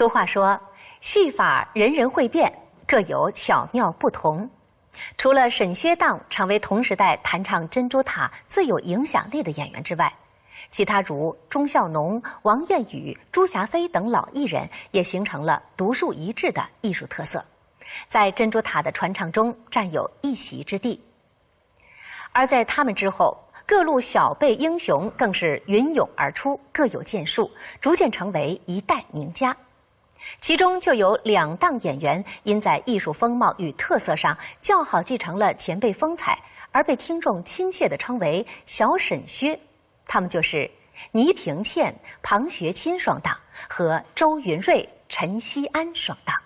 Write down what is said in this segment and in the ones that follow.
俗话说，戏法人人会变，各有巧妙不同。除了沈薛当成为同时代弹唱珍珠塔最有影响力的演员之外，其他如钟孝农、王燕宇、朱霞飞等老艺人也形成了独树一帜的艺术特色，在珍珠塔的传唱中占有一席之地。而在他们之后，各路小辈英雄更是云涌而出，各有建树，逐渐成为一代名家。其中就有2档演员因在艺术风貌与特色上较好继承了前辈风采，而被听众亲切地称为小沈薛。他们就是倪萍倩、庞学钦双档和周云瑞、陈锡安双档。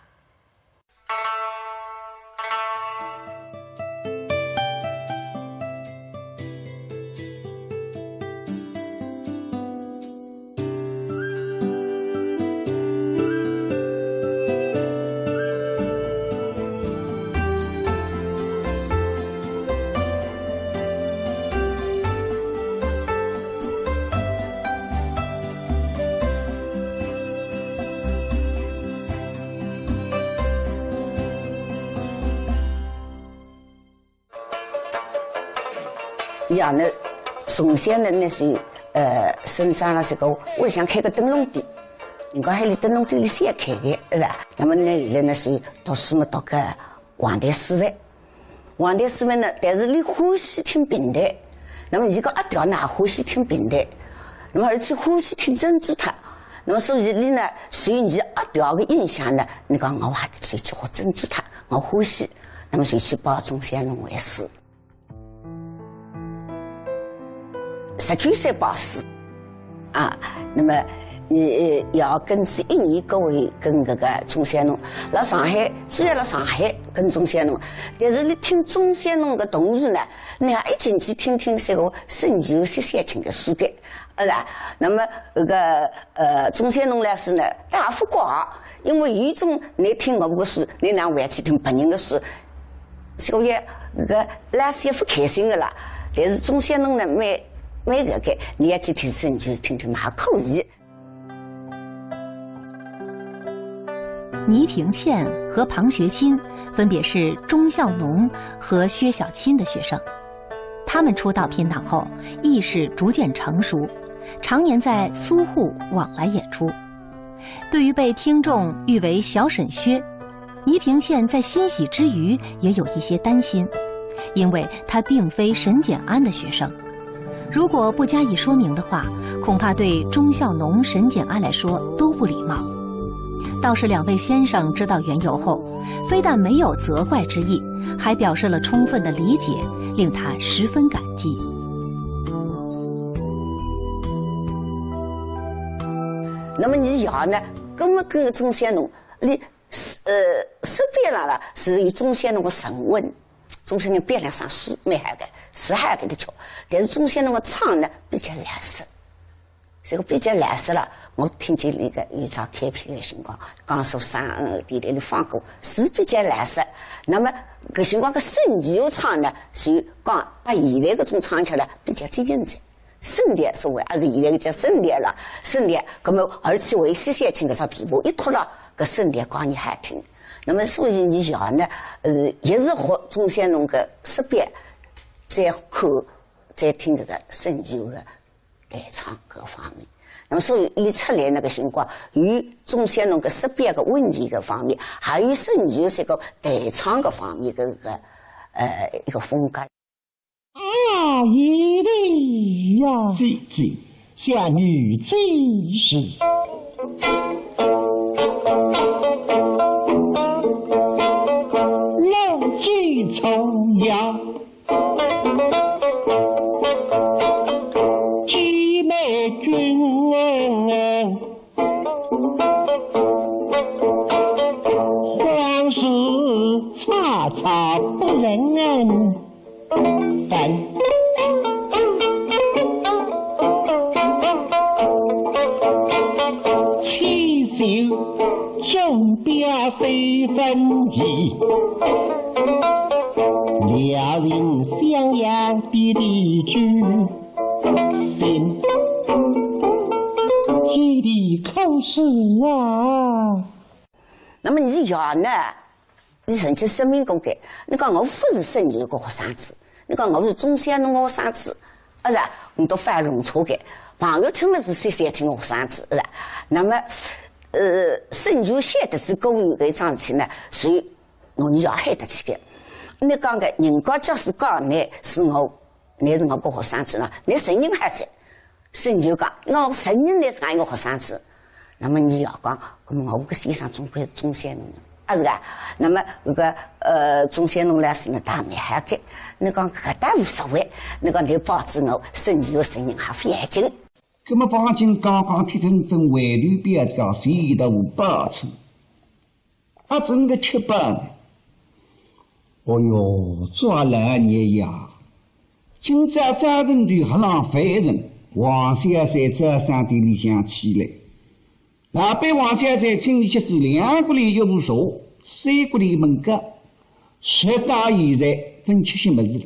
养的从小呢，那时候生长了这个，我想开个灯笼店，人家还里灯笼店里先开的，是吧？那么呢，后来那时候读书嘛，读个黄台师范，黄台师范呢，但是你欢喜听评弹，那么你个阿调呢欢喜听评弹，那么而且欢喜听珍珠塔，那么所以你呢，随你阿调的印象呢，你讲我还就去学珍珠塔，我欢喜，那么就去报钟先农为师。19岁报师，啊，那么你要跟是1年各位跟这个钟先农，到上海，主要到上海跟钟先农，但是你听钟先农的同时呢，你还一进去听听这个沈九谢先清的书的，是吧？那么这个钟先农老师呢，大不光，因为有一种你听我们的书，你拿回去听别人的书，所以那个老师也不开心的啦。但是钟先农呢，每个你要去听沈九听听还可以。倪萍倩和庞学钦分别是钟孝农和薛晓钦的学生，他们出道拼档后，意识逐渐成熟，常年在苏沪往来演出。对于被听众誉为小沈薛，倪萍倩在欣喜之余也有一些担心，因为她并非沈简安的学生。如果不加以说明的话，恐怕对钟孝农、沈简安来说都不礼貌。倒是2位先生知道缘由后，非但没有责怪之意，还表示了充分的理解，令他十分感激。那么你要呢，跟钟先农，你手边上了是有钟先农的神文。钟先农编了上书蛮好的，是还给他教，但是钟先农的唱呢比较烂实，这个比较烂实了。我听见那个有场开篇的情况，江苏省地里的放歌是比较烂实。那么搿情况个沈九唱呢，是讲把现在搿种唱起来比较接近的。沈调所谓还是现在个叫沈调了，沈调，那么而且为西先清搿首琵琶一脱了，搿沈调讲你好听。那么所以你要呢，一是学钟先农的识别，再听这个沈九的弹唱各方面。那么所以你出来那个情况，有钟先农的识别的问题的方面，还有沈九这个弹唱的方面的一个风格。一定要记记向女祭祀。老君重要，集美君皇室草草不人烦。七秀钟表谁分疑？辽宁襄阳的地居心。的口水啊！那么你要呢？你曾经声明公开，你讲我不是省级个学生子，你讲我是中山农学生子，是吧？你都犯弄错的。朋友亲们是三亲学生子，是吧？那么，省级写的是公务的一桩事体呢，所以你要喊得起的。你讲的人家假使讲你是我个学生子呢，你承认还在，省级讲我承认你是俺一个学生子，那么你要讲，那么我个先生总归是中山农的。是吧？那么那个中山农来是呢，大没还给，你讲搿倒无所谓，你讲你保证我省级的声音还不严谨。这么方进刚刚贴成正汇率标价谁都8成，整个7百呢？哦哟，抓来年呀！今朝3人队还浪费人，王先生这3地里向起来。那边王先生请你去是2个里就无所，3个里门格，10大以内分吃些么子了。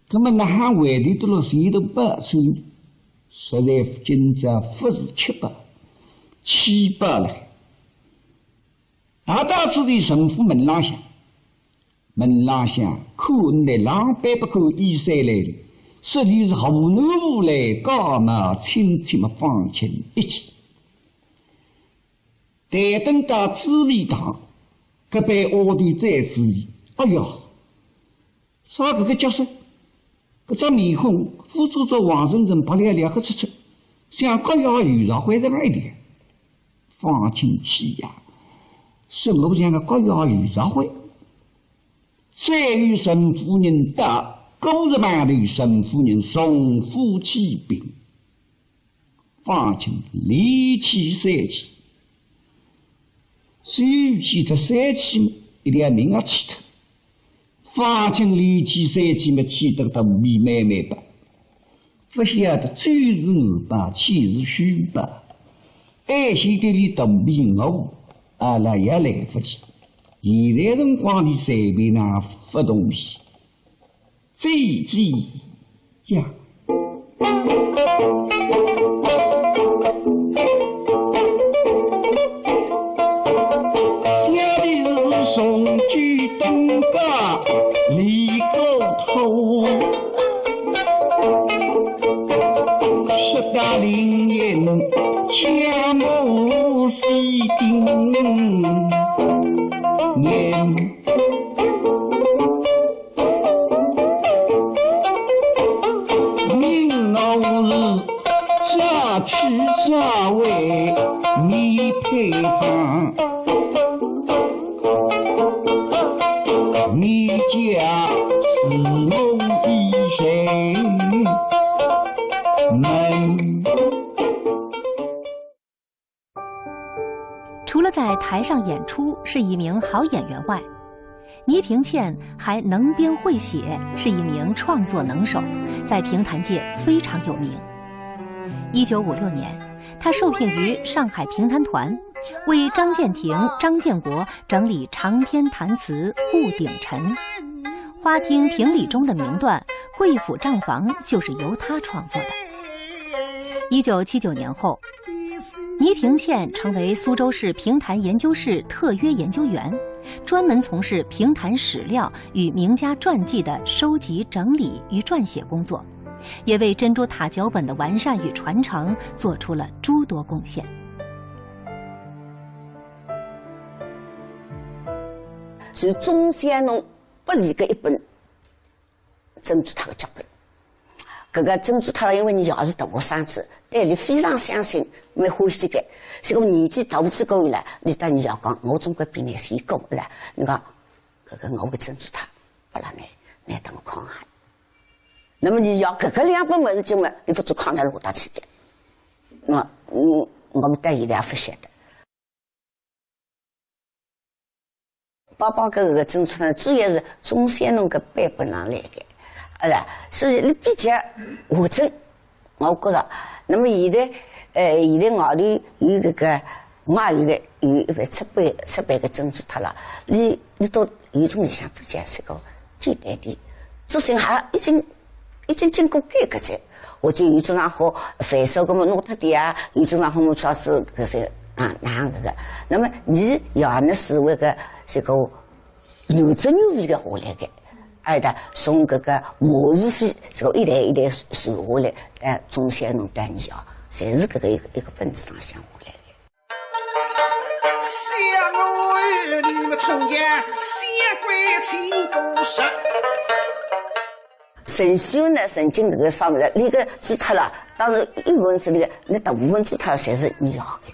怎么那还外地多了谁都8成，实在今朝不是700了。大次的神父门廊下看那狼狈不可衣衫来了。实际是无南无来，高嘛亲戚们放亲一起。待等到紫礼堂，隔壁卧底再质疑：哎呀，啥这个角色？这张面孔，辅助着王顺成白脸两个出，像高要遇上会在哪一点？放亲戚呀，是我像个高要遇上会，再与沈夫人打。狗日妈的沈夫人送夫妻病，放清离奇3气，谁气这3气一定要命啊气头，放清离奇3气嘛气得他米妹妹吧，不晓得嘴是耳吧，气是虚吧，爱心给你都米我，阿拉也来不及，现在辰光的随便拿发东西。这呀，下的是送举登高离沟头，10大灵验恰木西丁年。去抓为你配方，你家是梦的谁们？除了在台上演出是一名好演员外，倪萍倩还能编会写，是一名创作能手，在评弹界非常有名。1956年，他受聘于上海评弹团，为张建庭、张建国整理长篇弹词《雾顶尘》。花厅评理中的名段《贵府账房》就是由他创作的。1979年后，倪萍倩成为苏州市评弹研究室特约研究员，专门从事评弹史料与名家传记的收集、整理与撰写工作。也为珍珠塔脚本的完善与传承做出了诸多贡献。是中山农不离个一本珍珠塔的脚本。搿个珍珠塔因为你也是大学生子，对你非常相信，蛮欢喜的。所以我年纪大之高以来，你当你要讲，我总归比你先高来。你讲搿个我的珍珠塔，不然呢，你等我看下。那么你要搿个2本么子经嘛，你不做康来落大去的。我们到现在也不晓得。包搿个珍珠塔主要是中山农个版本上来的，所以你比较完整，我觉着。那么现在外头有搿个外有的有一份出版个珍珠塔了，你到有种里向比较这个简单点，作品还已经已经经过改革者，或者有种上好繁琐个么弄脱点啊，有种上好么教师搿些那样个。那么你要呢是为个这个牛汁牛味个下来个，还的从搿个马氏妃这个一代一代传下来，钟先农带你啊，侪是搿个一个本质上想下来的。想我与你们同样相归情故事。神修呢，神经搿个上面那个做脱了，当然一部分是那个，那大部分做脱侪是医疗的。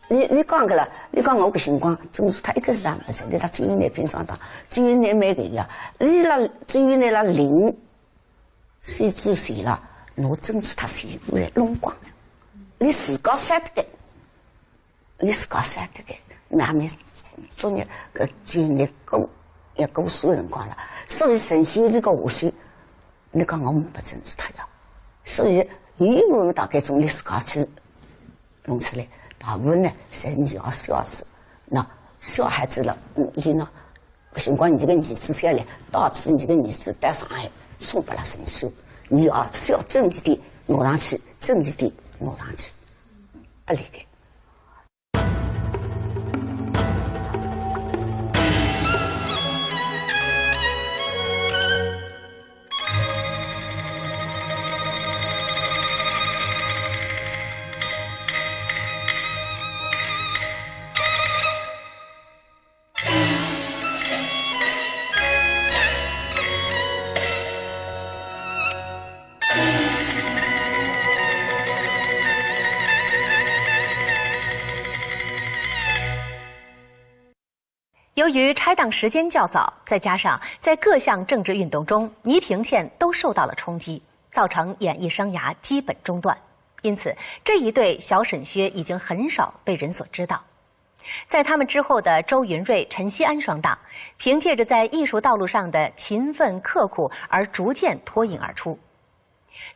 你讲个了，你讲我搿辰光证书他一个是啥物事？你他最后拿平常当，最后拿买搿个，你拉最后拿拉零先做谁了？侬证书他全部来弄光了，你自家删得个，你自家删得个，那面作业搿最后拿过也过所有辰光了。所以神修这个下修，你讲我没证书他要，所以有一部分大概从你自家去弄出来。大部分呢，侪你要小子，那小孩子了，你呢，搿辰光你这个儿子下来，导致你这个儿子带上海送拨了神修，你要小正一点拿上去，正一点拿上去，不离开。由于拆党时间较早，再加上在各项政治运动中，倪平县都受到了冲击，造成演艺生涯基本中断。因此，这一对小沈薛已经很少被人所知道。在他们之后的周云瑞、陈锡安双档，凭借着在艺术道路上的勤奋刻苦而逐渐脱颖而出。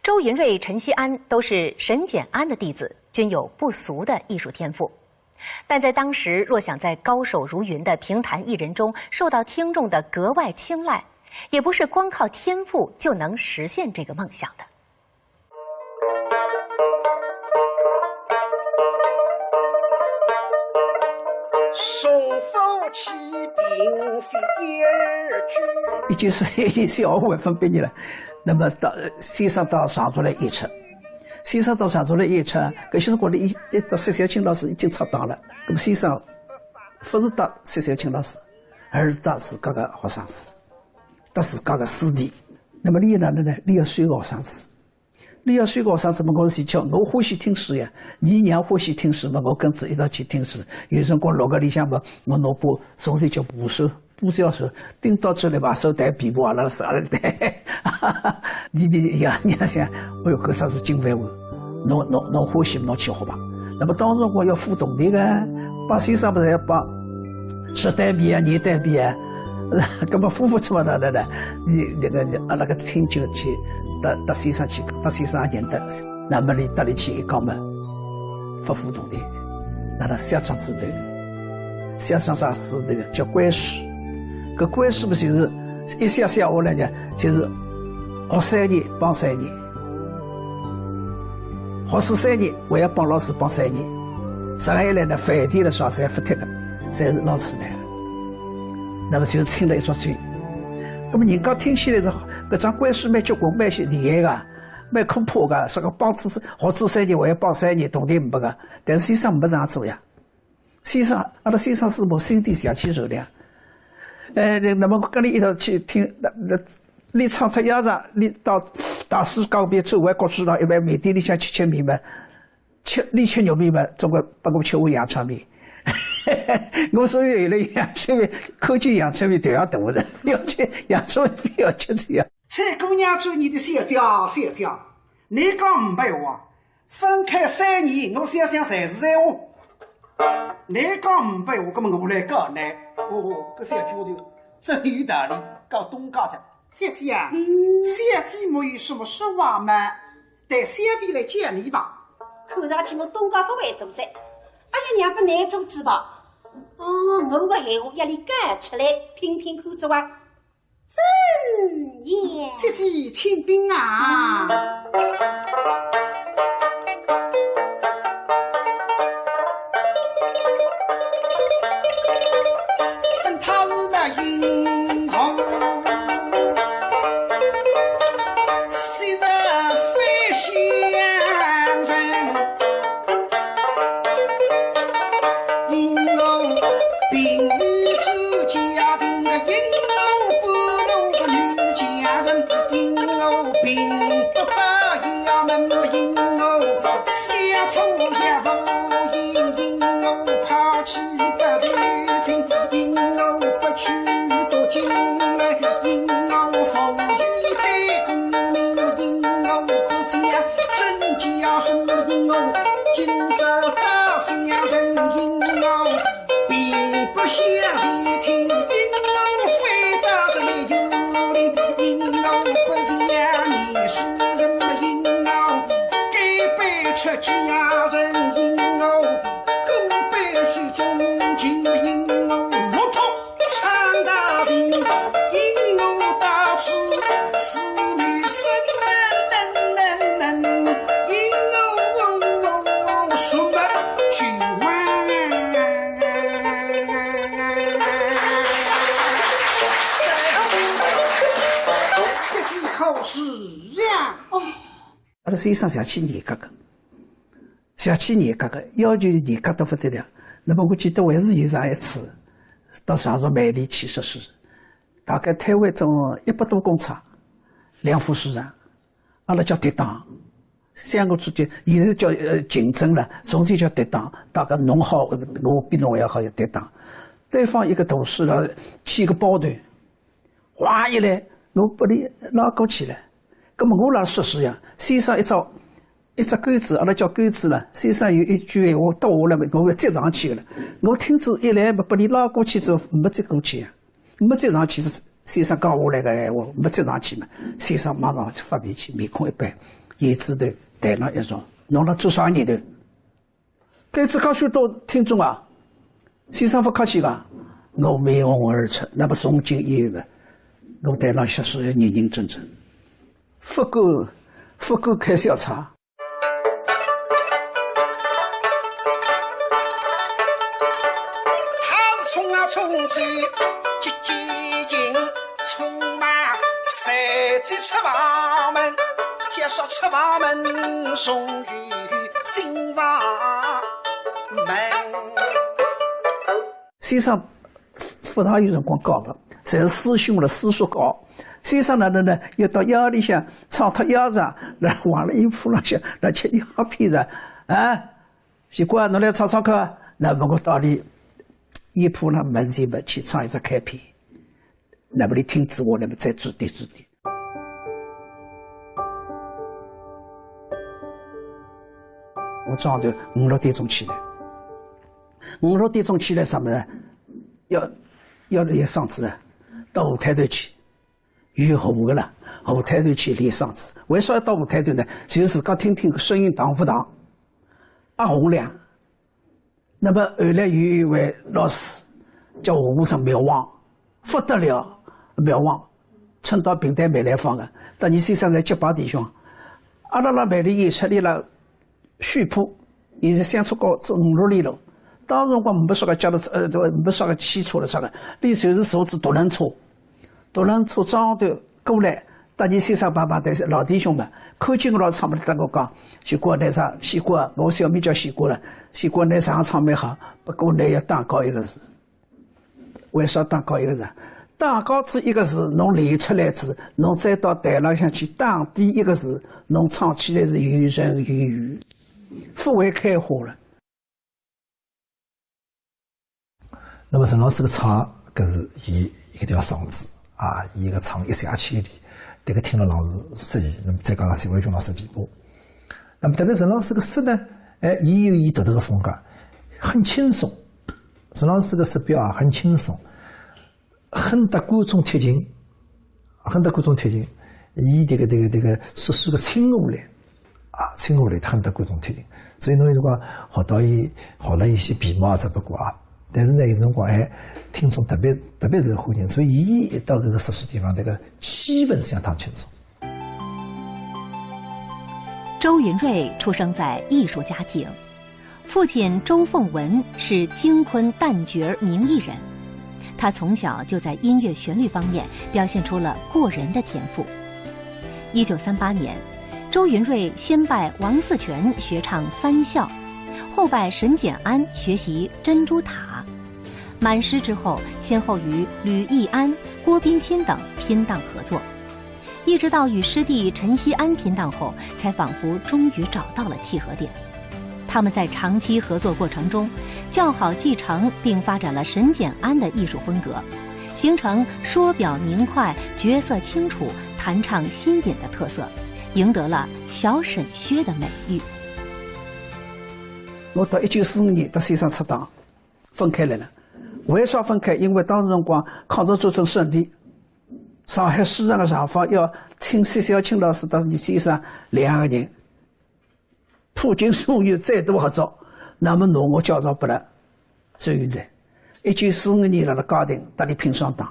周云瑞、陈锡安都是沈简安的弟子，均有不俗的艺术天赋。但在当时，若想在高手如云的评弹艺人中受到听众的格外青睐，也不是光靠天赋就能实现这个梦想的。送风起兵是一二句。1941年4月份毕业了，那么先生到上海来演出。先生到上海来演出，搿些辰光一到石小青老师已经出档了。那么先生不是当石小青老师，而是当自家的学生子，当自家的师弟。那么你哪能呢？你要选个学生子，你要选个学生子嘛，我是叫侬欢喜听书呀，你娘欢喜听书嘛，我跟着一道去听书。有辰光落个里向嘛，我拿把从前叫部首。布教授顶到这来把手带琵琶，阿拉啥来带？你呀，娘想，哎哟，搿只是金饭碗，侬欢喜侬去学吧。那么当时我要付同钿个，帮先生不是要帮10担米啊、2担米啊，搿么付出嘛哪能呢？你那个阿拉个亲戚去搭先生去，搭先生也认得，那么你搭里去一讲嘛，不付同钿，那他乡长支队，乡长啥是那个叫官书。搿官书不就是一下下来呢？就是学3年帮3年，学士3年还要帮老师帮3年，上海来呢饭店了啥侪发贴的，侪是老师来的。那么就是听了一撮嘴。那么人家听起来是搿张官书蛮结棍、蛮厉害个，蛮可怕个，说个帮子学士3年还要帮3年，同钿没个。但是先生没这样做呀。先生，阿拉先生师母心地邪气柔良。那么跟你一道去听，你唱脱鸭子，你到大师江边走完国之堂，一般面店里向吃面嘛，你吃肉面嘛，总归把我吃碗阳春面。我所以有了阳春面，口进阳春面都要大的，要吃阳春面，不要吃这样。蔡姑娘做你的小将，你讲唔白话，分开3年，我想想侪是闲话。你讲唔白话，咁么我来教你。搿小句话头真有道理，讲东家讲。小姐啊，小姐没有什么说话嘛，带小弟来讲你吧。看上去我东家不会做噻，阿爷娘不难做主吧？我的闲话要你讲出来听听看，做啊，真爷，姐姐听兵啊！生他日那英雄，昔日非乡人，因我并未出家庭的因我不能个女家人，因我并不把衙门，因我相处也无因，因我抛弃不对劲，因我不去多进来，因我奉义对公民，因我不想真家生，因我今个大乡人，因我并不想一听，因我非打的没有灵，因我不想你书人，因我该被出家人，因我更必须尊敬，因我骆驼穿大人，因我到处是女生因我什么去玩，这几口是呀。阿拉先生想去严格的，想去严格的，要求严格得不得了。那么我记得还是有上一次到上述美丽去实施，大概摊位中100多公尺，2户市场，阿拉叫跌档，相互之间现在叫竞争了，从前叫跌档，大概侬好，我比侬还好要跌档。对方一个同事了起个包团，哗一来，我把你拉过去了。那么我拉实施呀，先生一只钩子，阿拉叫钩子了。先生有一句闲话到我了，我再上去的了。我听着一来把你拉过去之后，没再过去呀，没再上去。先生讲下来个闲话，没再上去嘛。先生马上发脾气，面孔一白，叶子头台上一坐，侬辣做啥念头？该次刚学到听众啊，先生不客气个，我面红耳赤，那么从今以后，我台上学事要认认真真。不够开小差。他是冲啊冲走，急急营，匆忙谁在出房门？结束出房门，终于进房门。先生副堂有辰光教个，侪是师兄了，师叔教。先生哪能呢？要到窑里向唱脱鸭肠，来往了衣铺浪向来吃鸭片子啊！习惯侬来唱唱看。那么我到里衣铺浪门前门去唱一只开篇，那么你听子我，那么再指点指点。我早上头5、6点钟起来，5、6点钟起来什么呢？要练嗓子啊，到舞台头去。有红的了，后台头去练嗓子。为啥要到舞台头呢？就是自家听听声音堂不堂，阿洪亮。那么后来有一位老师叫和尚苗王，不得了，苗王春到平台美来坊的，当年先生在结拜弟兄，阿拉辣美丽演出里了序谱，现在相处高这5、6里路。当时我没说个叫了没说个汽车了啥个，你就是坐子独轮车。独轮车张头过来，当年先生爸爸的老弟兄们，看见我老唱不得我讲，西瓜来上，西瓜我小名叫西瓜了，西瓜来上唱蛮好，不过你要打高一个字。为啥打高一个字？打高子一个字，侬练出来字，侬再到台浪向去打低一个字，侬唱起来是游刃有余，不会开花了。那么陈老师个唱，搿是伊一条嗓子。啊，伊个唱一下千里，迭个听了老师适意。那么再加上谢伟军老师琵琶，那么特别陈老师个诗呢，伊有伊独特个风格，很轻松。陈老师个诗表啊，很轻松，很得观众贴近，很得观众贴近。伊迭个说书个清下来，啊，清下来，很得观众贴近。所以侬如果学到伊学了一些皮毛啊，只不过啊，但是呢，有辰光听众特别受欢迎，所以伊一到搿个特殊地方，那个气氛相当轻松。周云瑞出生在艺术家庭，父亲周凤文是京昆旦角名艺人，他从小就在音乐旋律方面表现出了过人的天赋。1938年，周云瑞先拜王嗣全学唱三校，后拜沈简安学习珍珠塔。满师之后，先后与吕义安、郭宾钦等拼档合作，一直到与师弟陈锡安拼档后，才仿佛终于找到了契合点。他们在长期合作过程中，较好继承并发展了沈简安的艺术风格，形成说表明快、角色清楚、弹唱新颖的特色，赢得了小沈薛的美誉。我到1945年到山上出档，分开来了。为啥分开？因为当时辰光抗日战争胜利，上海市场的厂房要请薛小青老师到你山上2个人，普京所有再度合作，那么我介绍给了周云瑞。1945年了嘉定搭里拼双档，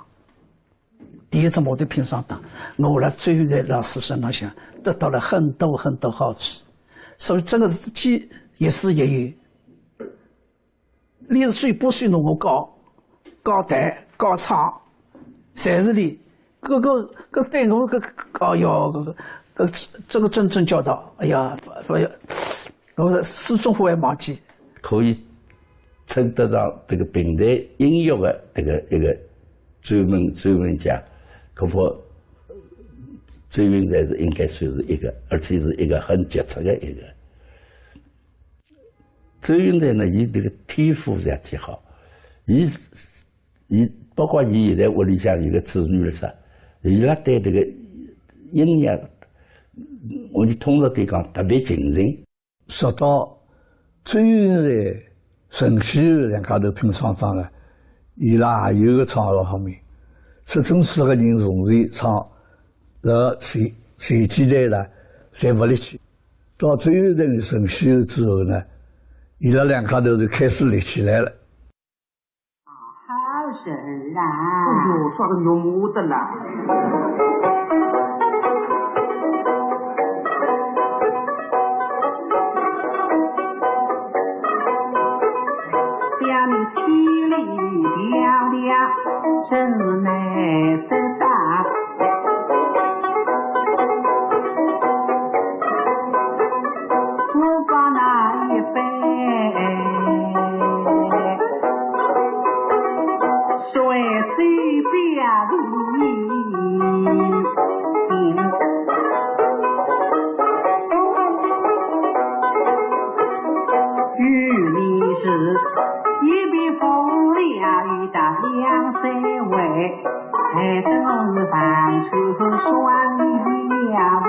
第一只模特拼双档，我了周云瑞老师身上得到了很多很多好处，所以这个是既亦师亦友。你是水不水弄我搞弹搞唱，侪是你，搿对我哎哟，这个真正教导，哎呀，我始终不会忘记。可以称得上这个平台音乐的这个一个专门家，可否周云瑞是应该算是一个，而且是一个很杰出的一个。周云瑞呢，伊这个天赋也极好，伊包括伊现在屋里向有个子女了啥，伊拉对这个音乐，我就通俗点讲特别谨慎。说到周云瑞、沈旭两家头拼双档呢，伊拉也有个唱法方面，这正是个人容易唱，随机来了，侪不力气。到周云瑞、沈旭之后呢，伊拉两家头就开始立起来了。好事啊！哎呦，耍个牛模的啦！家里霹雳吊吊，真是难得大。我把那一杯水水表里与你是一笔风凉雨打两三位，还都是放出双阳风。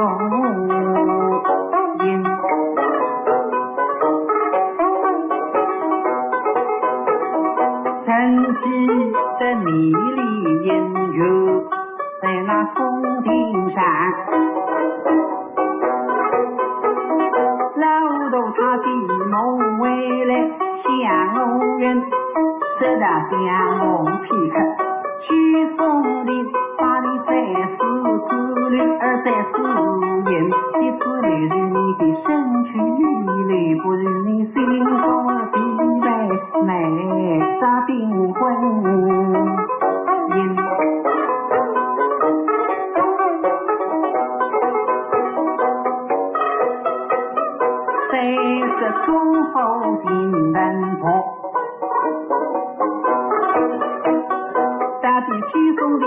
晨曦的迷离烟雨，在那峰顶上，老豆他的梦为来向我人，舍得向我皮克去峰顶，把你再思之旅，而再思念的思虑是你的身躯里，不如你心中的悲美杀灵魂。谁是中后的人婆？大地去松林，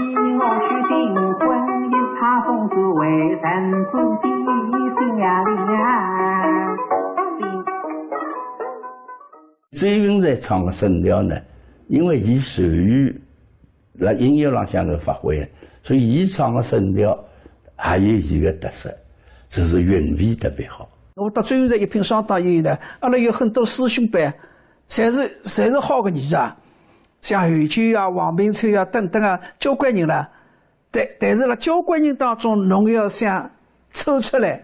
以我去订婚姻，他总是为人自己心呀凉。周云瑞唱的声调呢，因为伊属于辣音乐浪向头发挥，所以伊唱的声调还有伊个特色，就是韵味特别好。我到周云瑞一拼双档以后呢，阿拉有很多师兄辈，侪是好个艺啊，像韩秋啊、王平川啊等等啊，交关人啦。但是辣交关人当中，侬要想抽出来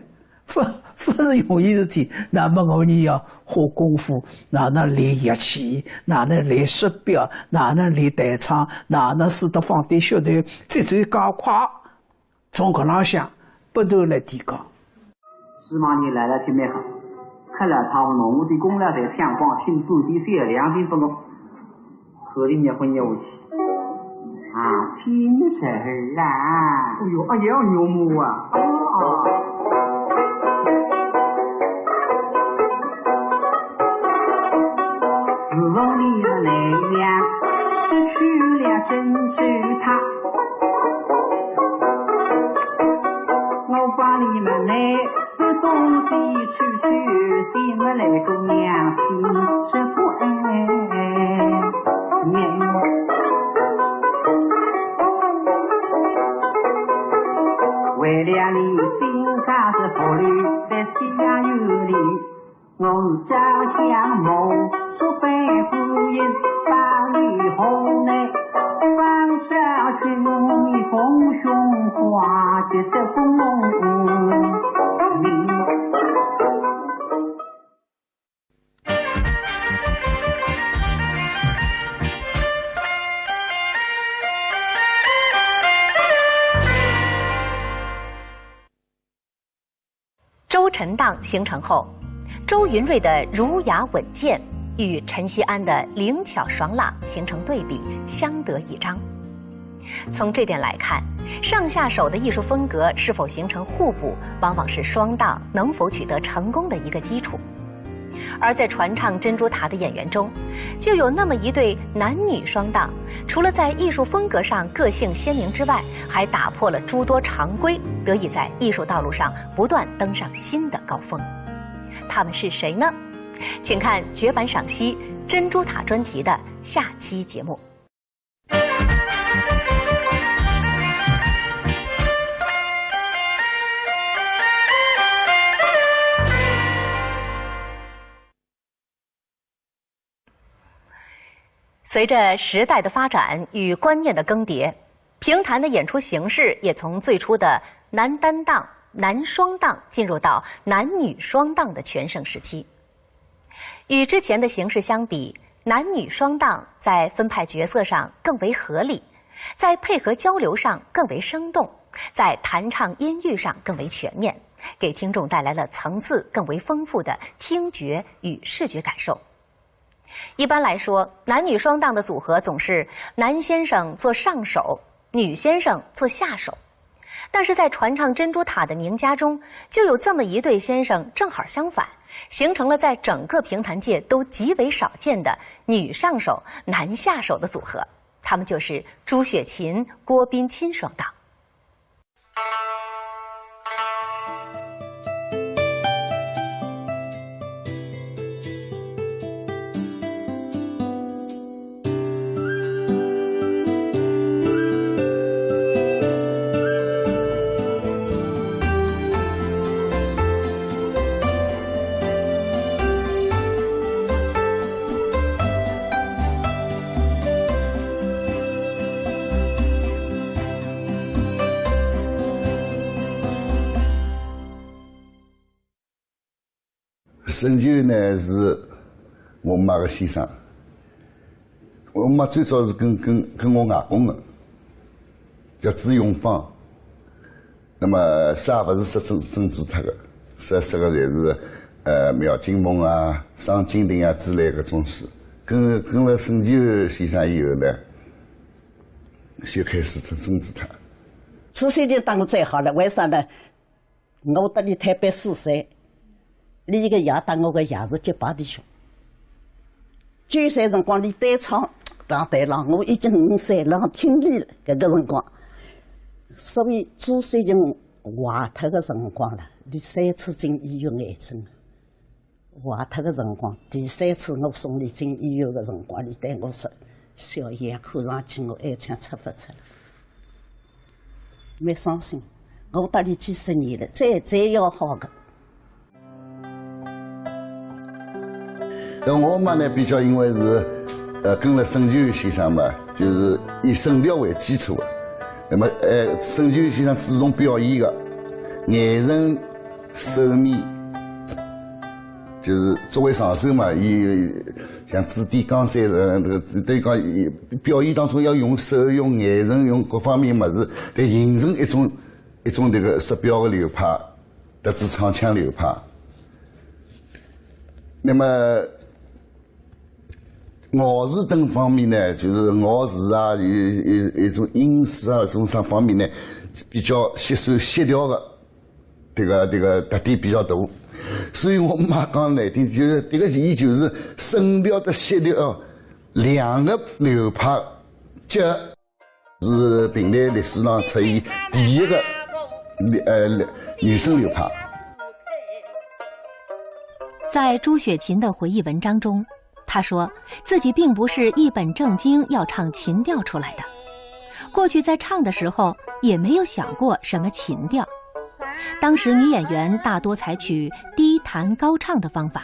不是容易事体。那么我们要花功夫，哪能练乐器，哪能练手表，哪能练弹唱，哪能使得放点小头，最加快，从搿浪向不断来提高。希望你来了就蛮好，喝了汤浓，我的功劳在相光，请仔细写两遍不我，可的结婚要去。啊，亲侄儿啊！哎呦，哎呀，牛母啊！自从你的奶娘失去了真知她，我把你们来这东西去，心我来个良心是不爱。为了你心上是福利，在西洋有理，我是家乡梦，说白夫人把你红来，放下去你风胸花的这风你。周陈荡形成后，周云瑞的儒雅稳健与陈锡安的灵巧爽朗形成对比，相得益彰。从这点来看，上下手的艺术风格是否形成互补，往往是双档能否取得成功的一个基础。而在传唱珍珠塔的演员中，就有那么一对男女双档，除了在艺术风格上个性鲜明之外，还打破了诸多常规，得以在艺术道路上不断登上新的高峰。他们是谁呢？请看绝版赏析珍珠塔专题的下期节目。随着时代的发展与观念的更迭，评弹的演出形式也从最初的男单档、男双档进入到男女双档的全盛时期。与之前的形式相比，男女双档在分派角色上更为合理，在配合交流上更为生动，在弹唱音域上更为全面，给听众带来了层次更为丰富的听觉与视觉感受。一般来说，男女双档的组合总是男先生做上手，女先生做下手。但是在传唱珍珠塔的名家中，就有这么一对先生正好相反，形成了在整个评弹界都极为少见的女上手、男下手的组合。他们就是朱雪琴、郭彬钦双档。沈九呢是我妈的先生，我妈最早是跟我外公的，叫朱永芳。那么啥不是说珍珠塔的，说个侪是苗金凤啊、张金亭啊之类的种事。跟了沈九先生以后呢，就开始做珍珠塔。朱先生当我最好了，为啥呢？我到你台北4岁。你一个爷当我个爷是结巴弟兄，9岁辰光你单唱上台上，我已经5岁了，听力了搿个辰光，所以朱先生坏脱个辰光了，你3次进医院癌症，坏脱个辰光，第3次我送你进医院个辰光，你对我说，小叶看上去我癌症出不出来，蛮伤心。我到你几十年了，再要好个。我妈呢比较因为是跟了沈九先生嘛，就是以声调为基础的。那么沈九先生注重表演的，眼神手面，就是作为上手嘛，伊像指点江山等于讲表演当中要用手、用眼神、用各方面物事来形成一种这个识表的流派，特指唱腔流派。那么咬字等方面呢，就是咬字啊，一种音势啊，这种啥方面呢，比较吸收协调的这个特点比较大。所以我妈讲来听，就是这个伊就是声调的协调两个流派，这是平台历史上出现第一个女声流派。在朱雪琴的回忆文章中，她说自己并不是一本正经要唱琴调出来的，过去在唱的时候也没有想过什么琴调。当时女演员大多采取低弹高唱的方法，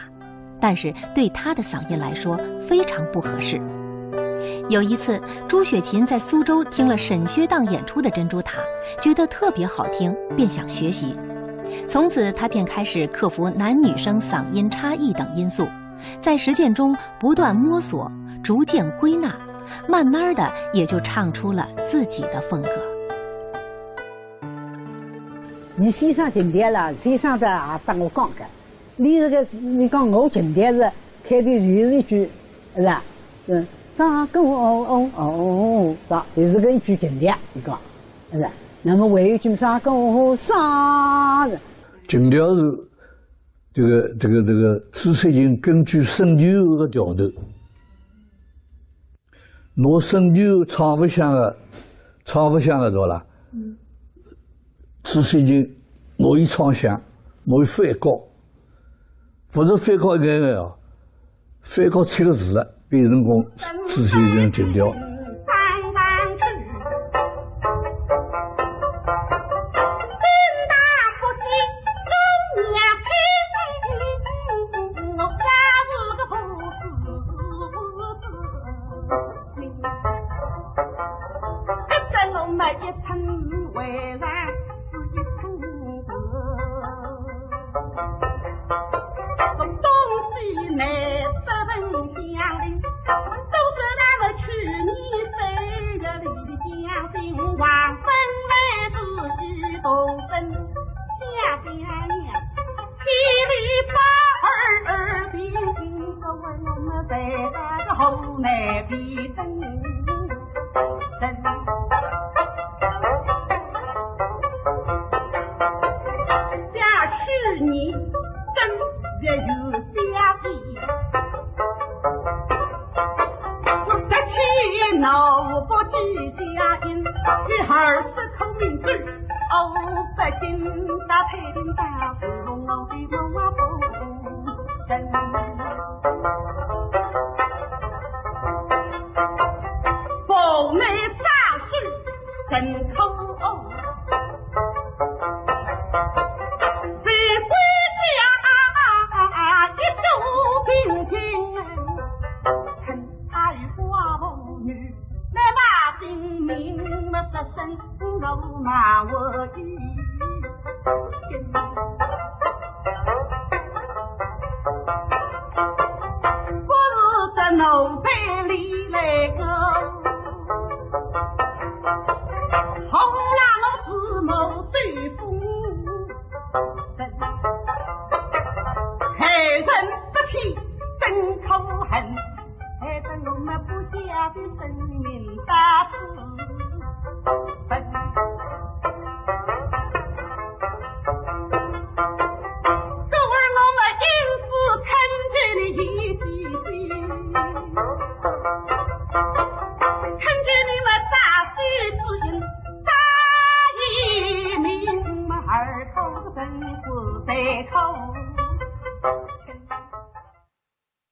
但是对她的嗓音来说非常不合适。有一次，朱雪琴在苏州听了沈薛荡演出的《珍珠塔》，觉得特别好听，便想学习。从此，她便开始克服男女生嗓音差异等因素，在实践中不断摸索，逐渐归纳，慢慢的也就唱出了自己的风格。你先生琴调了，先生的也帮我讲个。你讲我琴调是开的就是一句，是吧？上跟我上，就是个一句琴调，你讲，是吧？那么还有一句上跟我上。琴调是这个朱雪琴根据声调的调头，拿声调唱不响的对啦。朱雪琴拿伊唱响，拿伊翻高，不是翻高一眼眼哦，翻高七个字了，变成讲朱雪琴琴调。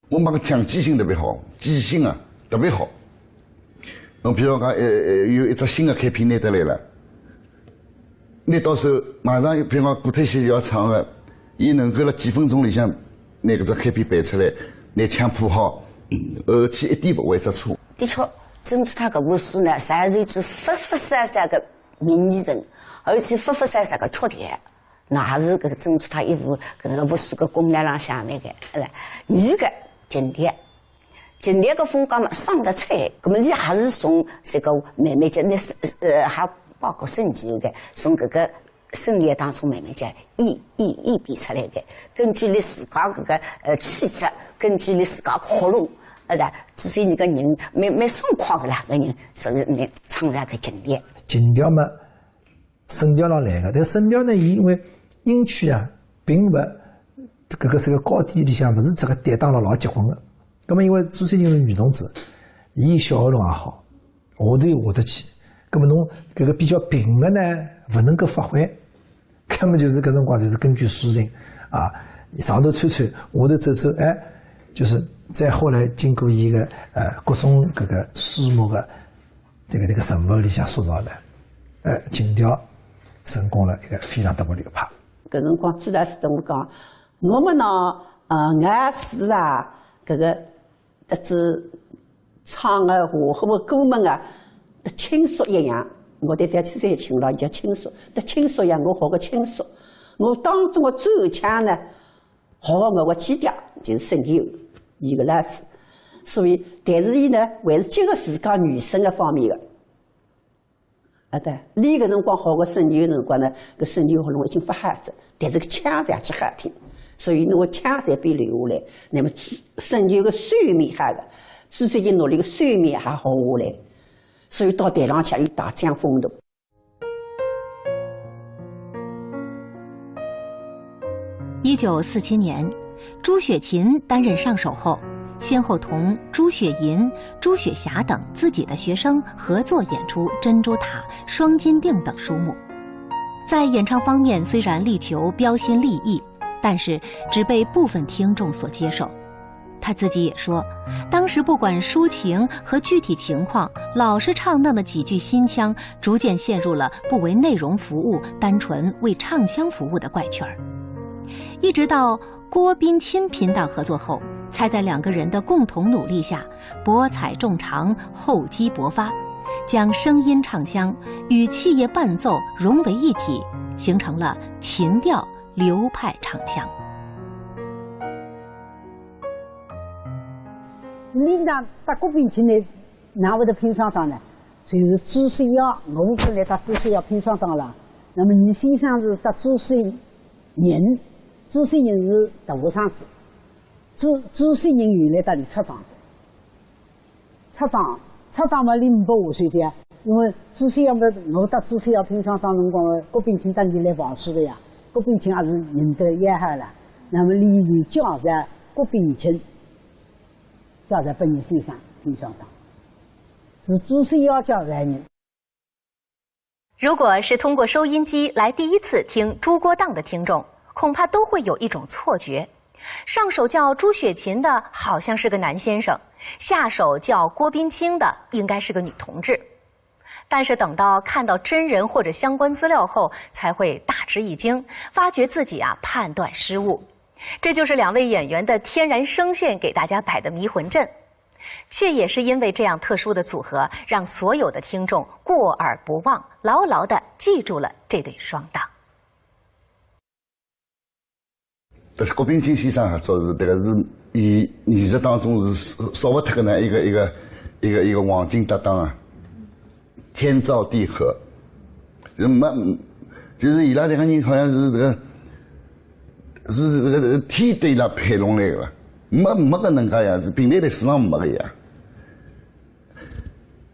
我妈个讲记性特别好，记性啊特别好。侬比如讲，有一只新的开篇拿得来了，拿到手马上，比如讲古特西要唱的，伊能够辣几分钟里向拿搿只开篇背出来，拿腔谱好，后期一点不会出错。的确，珍珠塔搿部书呢，实际是一支发发散散的名言人，而且发发散散的缺点，那也是搿个珍珠塔一副搿个无数个宫栏浪向面个，女个景点。景点个风光嘛，上的菜，搿么你还是从这个慢慢讲，那还包括升级个，从搿个生理当中慢慢讲演变出来个，根据你自家搿个气质，根据你自家活路，之所以你个人蛮爽快个啦，个人，所以你创造个景点。景调嘛，声调上来个，但声调呢，因为音区啊，并勿搿个是个高低里向，勿是这个跌宕了老结棍个。那么因为朱三金是女同志，伊小喉咙也好，下头又下得去，那么侬搿个比较平的呢，勿能够发挥，根本就是搿辰光就是根据抒情啊，上头吹吹，下头走走，就是再后来经过伊个各种搿个书目的这个人物里向塑造的，情调成功了一个非常大的流派。搿辰光朱老师跟我讲，我们呢，俺是啊，搿个。得知唱个话和我歌们啊，得轻松一样。我对3岁轻了，叫轻松，得轻松一样。我学个轻松，我当中个最后腔呢，学我个基调就是沈殿伊个老师。所以，但是伊呢，还是结合自家女声个方面个。对，练个辰光学个沈殿个辰光呢，搿沈殿喉咙已经发哈子，但是个腔调去好听。所以，那个腔才被留下来。那么，沈殿个酸面哈个，朱三金努力个酸面也好下来。所以到台上去有大江风度。1947年，朱雪琴担任上首后，先后同朱雪银、朱雪霞等自己的学生合作演出《珍珠塔》《双金锭》等书目。在演唱方面，虽然力求标新立异，但是只被部分听众所接受。他自己也说，当时不管抒情和具体情况，老是唱那么几句新腔，逐渐陷入了不为内容服务，单纯为唱腔服务的怪圈儿。一直到郭宾钦频档合作后，才在2个人的共同努力下，博采众长，厚积薄发，将声音唱腔与器乐伴奏融为一体，形成了琴调流派唱腔。领导到郭宾钦呢，哪会得拼上档呢？就是朱水尧，我们本来到朱水尧拼上档了。那么你先生是到朱水银，朱水银是大上子，朱水银原来到你出档，出档嘛，你5百5岁的呀。因为朱水尧嘛，我到朱水尧拼上档辰光，郭宾钦当年来房事的呀。郭宾钦也是认得厉害了。那么李就叫在郭宾钦。叫在本人身上拼上档，是朱水尧叫来人。如果是通过收音机来第一次听朱郭档的听众，恐怕都会有一种错觉：上首叫朱雪琴的好像是个男先生，下首叫郭宾钦的应该是个女同志。但是等到看到真人或者相关资料后，才会大吃一惊，发觉自己判断失误。这就是2位演员的天然声线给大家摆的迷魂阵，却也是因为这样特殊的组合，让所有的听众过耳不忘，牢牢地记住了这对双档。但是郭宾钦先生合作是这个是以艺术当中是少不脱的呢一个黄金搭档啊，天造地合，就是伊拉2个人好像是这个。是这个天对伊拉配拢来个，没个能介样子，平台历史上没个样。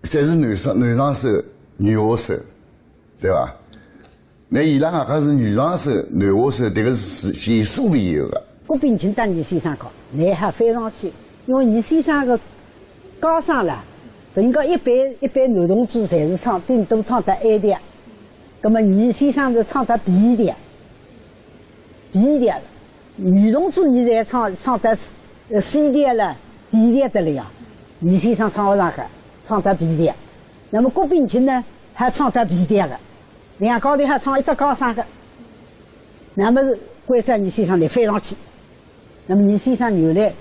侪是男上手、女下手，对吧？那伊拉外加是女上手、男下手，这个是前所未有的。郭宾钦当年先生讲，内行飞上去，因为你先生个高尚了，人家一般男同志侪是唱顶多唱得 A 调，那么你先生是唱得 B 调。B 调，女同志你才唱得C 调了 ，D 调得了呀。你先生唱不上去，唱得 B 调。那么郭宾钦呢，还唱得 B 调的，两高头还唱一只高声的。那么关键你先生来飞上去，那么你先生原来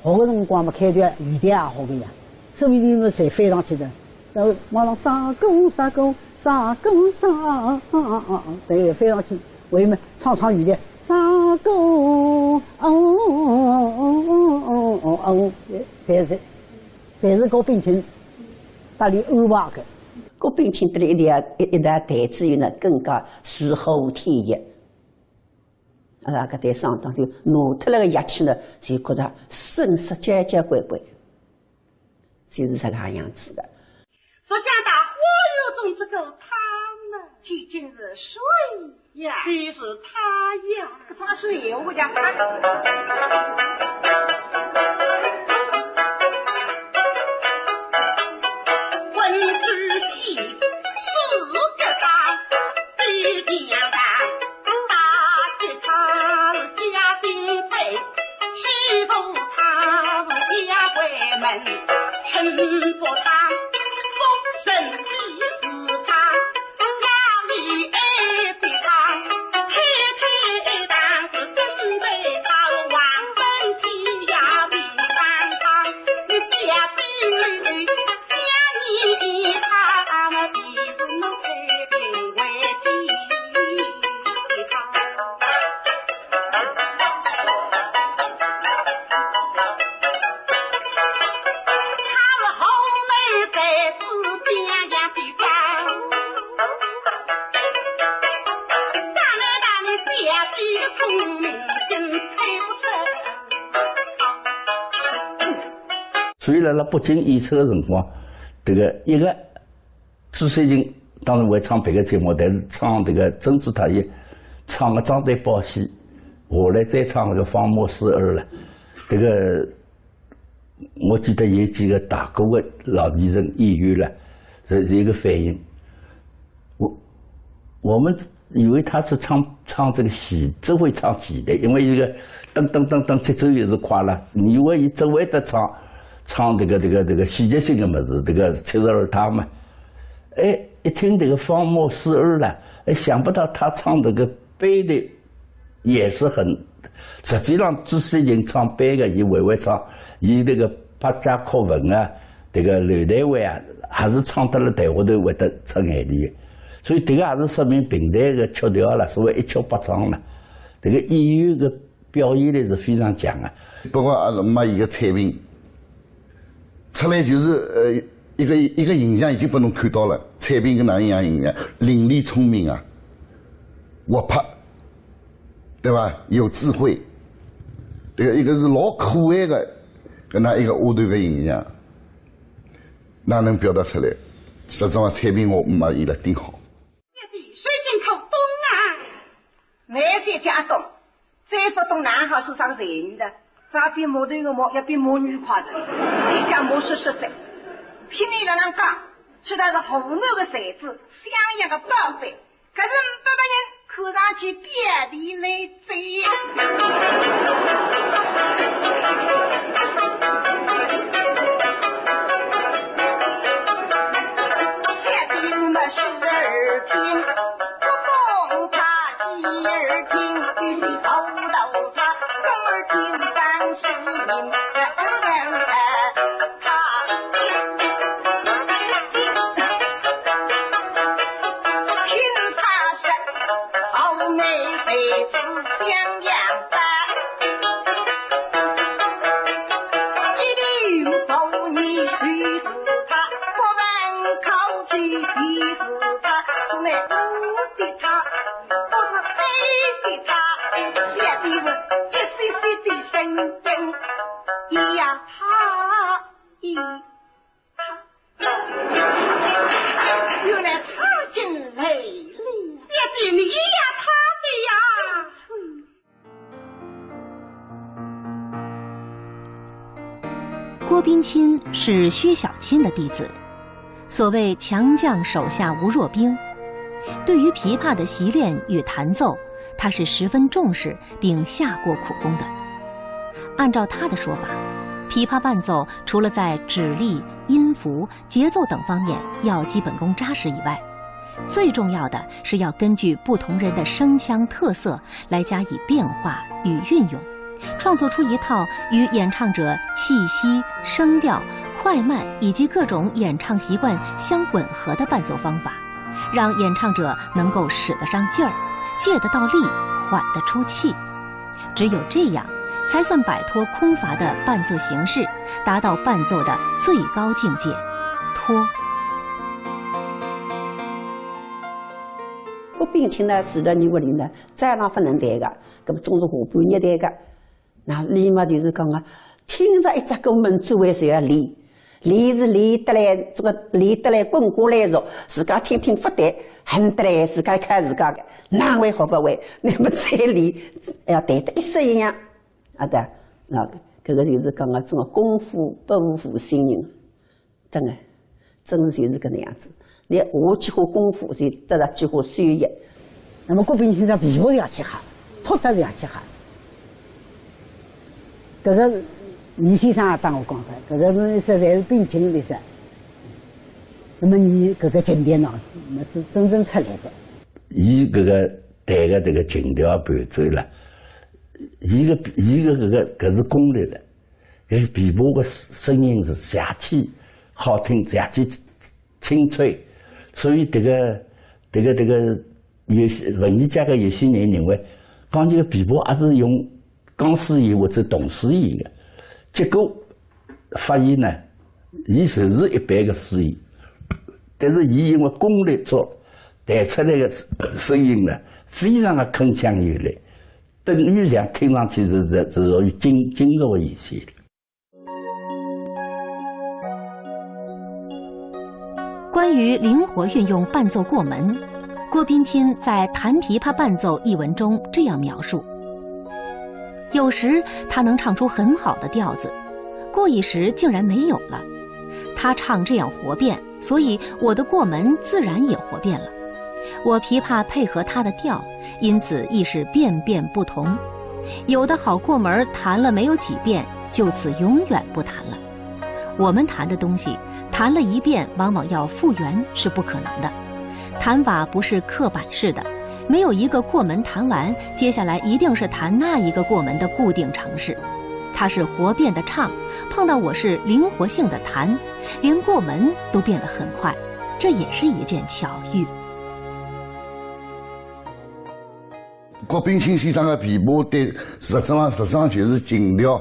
学个辰光嘛，开调语调也好个呀，说明你们侪飞上去的。然后马上上弓，对，飞上去。为么唱语的山歌侪是高冰清把你安排的。高冰清得了一代台子以后呢，更加如虎添翼。搿台上当就拿脱了个乐器呢，就觉着声色乖乖，就是这个样子的。说讲到火油中这个汤呢，究竟是水呀，须是他呀，这啥水我讲他。所以辣北京演出的辰光，这个一个朱三琴当然会唱别个节目，但是唱这个珍珠塔也唱个张队宝戏，后来再唱那个方墨四二了。这个我记得有几个大个的老艺人演员了，这是一个反应。我们以为他是唱这个戏，只会唱戏的，因为一个噔噔噔噔节奏也是快了，你以为只会得唱这个戏剧性的么子，这个72趟嘛。哎，一听这个方墨四二了，哎，想不到他唱这个悲的也是很，实际上朱三琴唱悲的，伊会唱，伊这个八家课文啊，这个刘台湾啊，还是唱得了台下头会得出眼泪。所以这个还是说明平台的曲调了，所谓一曲八张了。这个演员的表现力是非常强啊。包括阿龙妈一个彩屏，出来就是一个形象已经被侬看到了，彩屏跟哪样形象？伶俐聪明啊，活泼，对吧？有智慧，这个一个是老可爱的，跟那一个丫头的形象，哪能表达出来？实际上彩屏我妈演了顶好。那些家懂，再不懂男好是上才女的，咋比母对个母要比母女快的？你讲母是实在，听你老人讲，知道是湖南的才子，襄阳的宝贝，可是800人看上去别地来贼。下边嘛是耳听。耳听玉头头发，中耳听三十年，听他是好美妃子襄阳的，一律否你许是他，我们考据必是他，那无的他。原来他进来了，也比你呀，他的呀。郭冰钦是薛晓钦的弟子，所谓强将手下无弱兵。对于琵琶的习练与弹奏，他是十分重视并下过苦功的。按照他的说法，琵琶伴奏除了在指力、音符、节奏等方面要基本功扎实以外，最重要的是要根据不同人的声腔特色来加以变化与运用，创作出一套与演唱者气息、声调、快慢以及各种演唱习惯相吻合的伴奏方法，让演唱者能够使得上劲儿，借得到力，缓得出气。只有这样，才算摆脱空乏的伴奏形式，达到伴奏的最高境界——托。郭冰清呢，住到你屋里呢，再让不能弹个，搿么总是下半日弹个。那练嘛，就是讲啊，听着一只歌门周围就要练，练是练得来，这个练得来滚过来着，自家听听不弹，恨得来自家看自家个，哪会好不会？那么再练，要弹得一式一样，啊对，那搿个就是讲啊，种个功夫不负新人，真的，真是就是搿能样子。你下几下功夫就得了几下专业。那么郭冰清这琵琶是要去喊，托得是要去喊。搿个倪先生也帮我讲的，搿个是实在是冰清的事。那么你搿个琴调呢，那真正出来的。伊搿个弹个这个琴调伴奏了，伊个搿是功力了。搿琵琶个声音是邪气好听，邪气清脆。所以这个有些文艺界的有些人认为，讲这个琵琶也是用钢丝弦或者铜丝弦的结构发现呢，伊就是一般的丝弦，但是伊因为功力足，弹出来的声音呢，非常的铿锵有力，等于像听上去是属于金属的弦线。关于灵活运用伴奏过门，郭冰清在《弹琵琶伴奏》一文中这样描述：有时他能唱出很好的调子，过一时竟然没有了。他唱这样活变，所以我的过门自然也活变了。我琵琶配合他的调，因此亦是遍遍不同。有的好过门弹了没有几遍，就此永远不弹了。我们弹的东西，弹了一遍往往要复原是不可能的。弹法不是刻板式的，没有一个过门弹完，接下来一定是弹那一个过门的固定程式。它是活变的唱，碰到我是灵活性的弹，连过门都变得很快，这也是一件巧遇。郭冰清先生的琵琶对，实际上就是琴调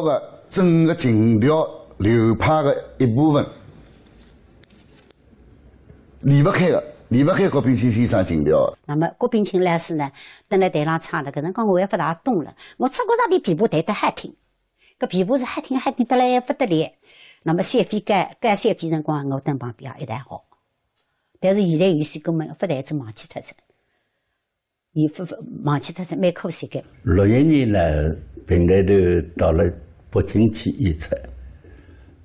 的整个琴调流派的一部分，离不开郭冰清先生琴调。那么郭冰清老师呢，等在台上唱的，搿辰光我也不大懂了，我只觉着你琵琶弹得好听，搿琵琶是好听得来不得了。那么三飞干三飞辰光，我等旁边也一旦好，但是现在有些根本不但子忘记脱了，伊忘记脱是蛮可惜的。61年呢，平台头到了北京去演出，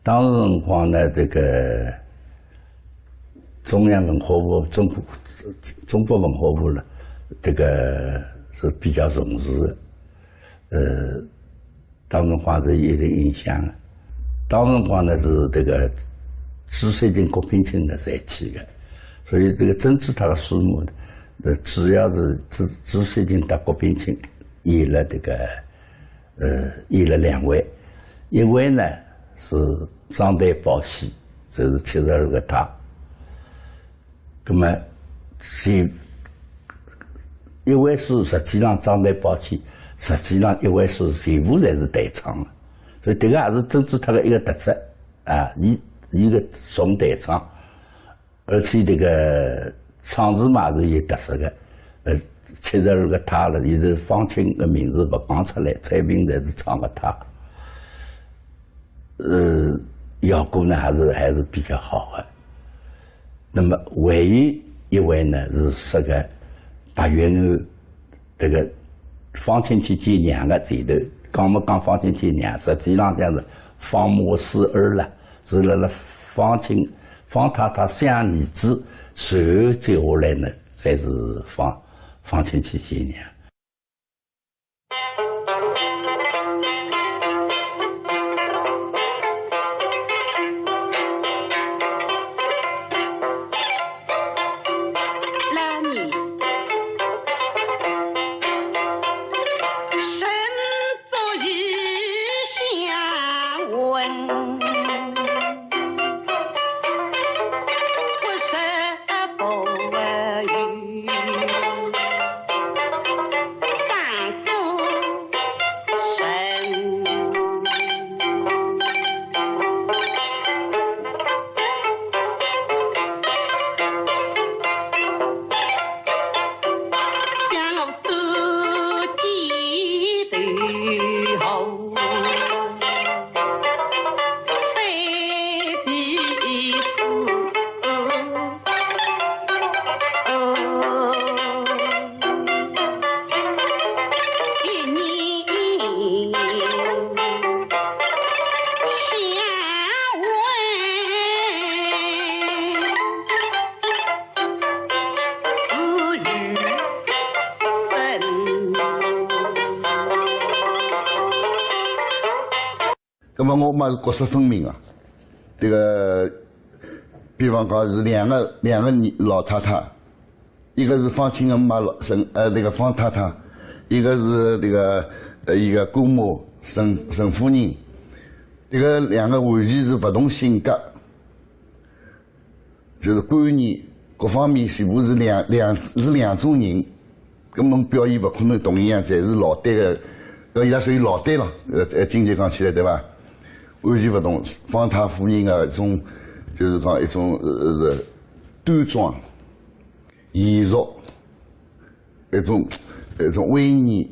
当时辰光呢，这个中央文化部、中国文化部呢，这个是比较重视的，当时辰光是有一定影响的。当时辰光呢是这个朱三金、郭冰清呢才去的，所以这个珍珠塔的数目呢，主要是朱三金和郭冰清演了这个演了2位。一位呢是张台宝戏，就是72个他。那么一位数实际上张台宝戏，实际上一位数全部侪是弹唱的，所以这个也是珍珠塔的一个特色啊。伊个重弹唱，而且这个唱词嘛是有特色的。72个他了，有的方清的名字不讲出来，彩屏侪是唱个他。效果呢还是比较好的。那么唯一一位呢是说个白月庵这个方清去见娘的前头，讲没讲方清见娘，实际上讲是方母死儿了，是辣方太太生儿子，随后接下来呢才是方清去见娘。那么我嘛是角色分明啊，这个，比方讲是两个老太太，一个是方清恩妈那个方太太，一个是这个一个姑母沈夫人，这个两个完全是不同性格，就是观念各方面全部是两种人，根本表现不可能同一样，侪是老对的，伊拉属于老对了，经济讲起来对吧？完全不同。方太夫人的一种，就是讲一种是端庄、严肃，一种威严，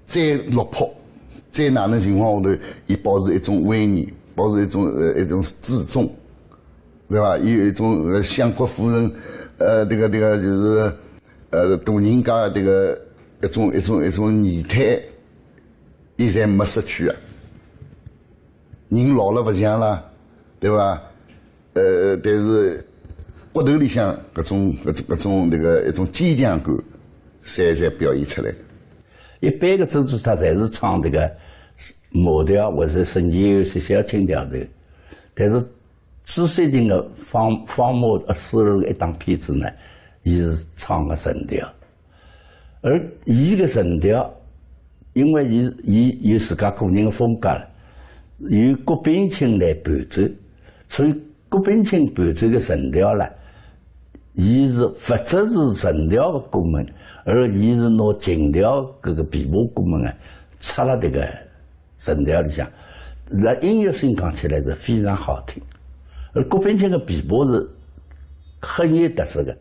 再落魄，在哪能情况下头，伊保持一种威严，保持一种自重，对吧？有一种享国夫人，这个就是大人家的这个一种仪态，伊侪没失去啊。人老了不像了，对吧？但是骨头里向搿种这个一种坚强感，侪表现出来。一般的珍珠塔侪是唱这个模调或者是年有些小轻调头，但是朱水亭的仿模收录一档片子呢，伊是唱个神调，而伊个神调，因为伊有自家个人的风格了。由郭冰清来伴奏，所以郭冰清伴奏的神调呢，伊是不只是神调的功能，而伊是拿琴调搿个琵琶功能啊，插了这个神调里向，在音乐性讲起来是非常好听。而郭冰清的琵琶是很有特色的。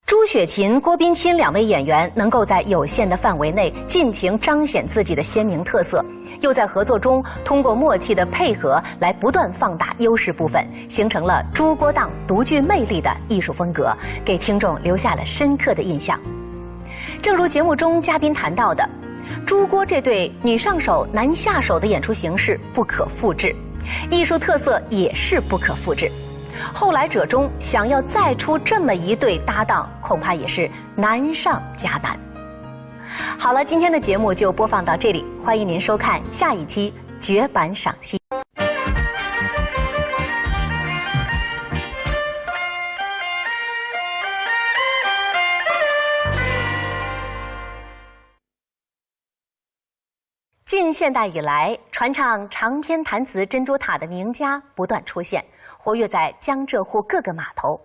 朱雪琴、郭冰清两位演员能够在有限的范围内尽情彰显自己的鲜明特色，又在合作中通过默契的配合来不断放大优势部分，形成了朱郭档独具魅力的艺术风格，给听众留下了深刻的印象。正如节目中嘉宾谈到的，朱郭这对女上手男下手的演出形式不可复制，艺术特色也是不可复制。后来者中想要再出这么一对搭档，恐怕也是难上加难。好了，今天的节目就播放到这里，欢迎您收看下一期绝版赏析。近现代以来，传唱长篇弹词珍珠塔的名家不断出现，活跃在江浙沪各个码头。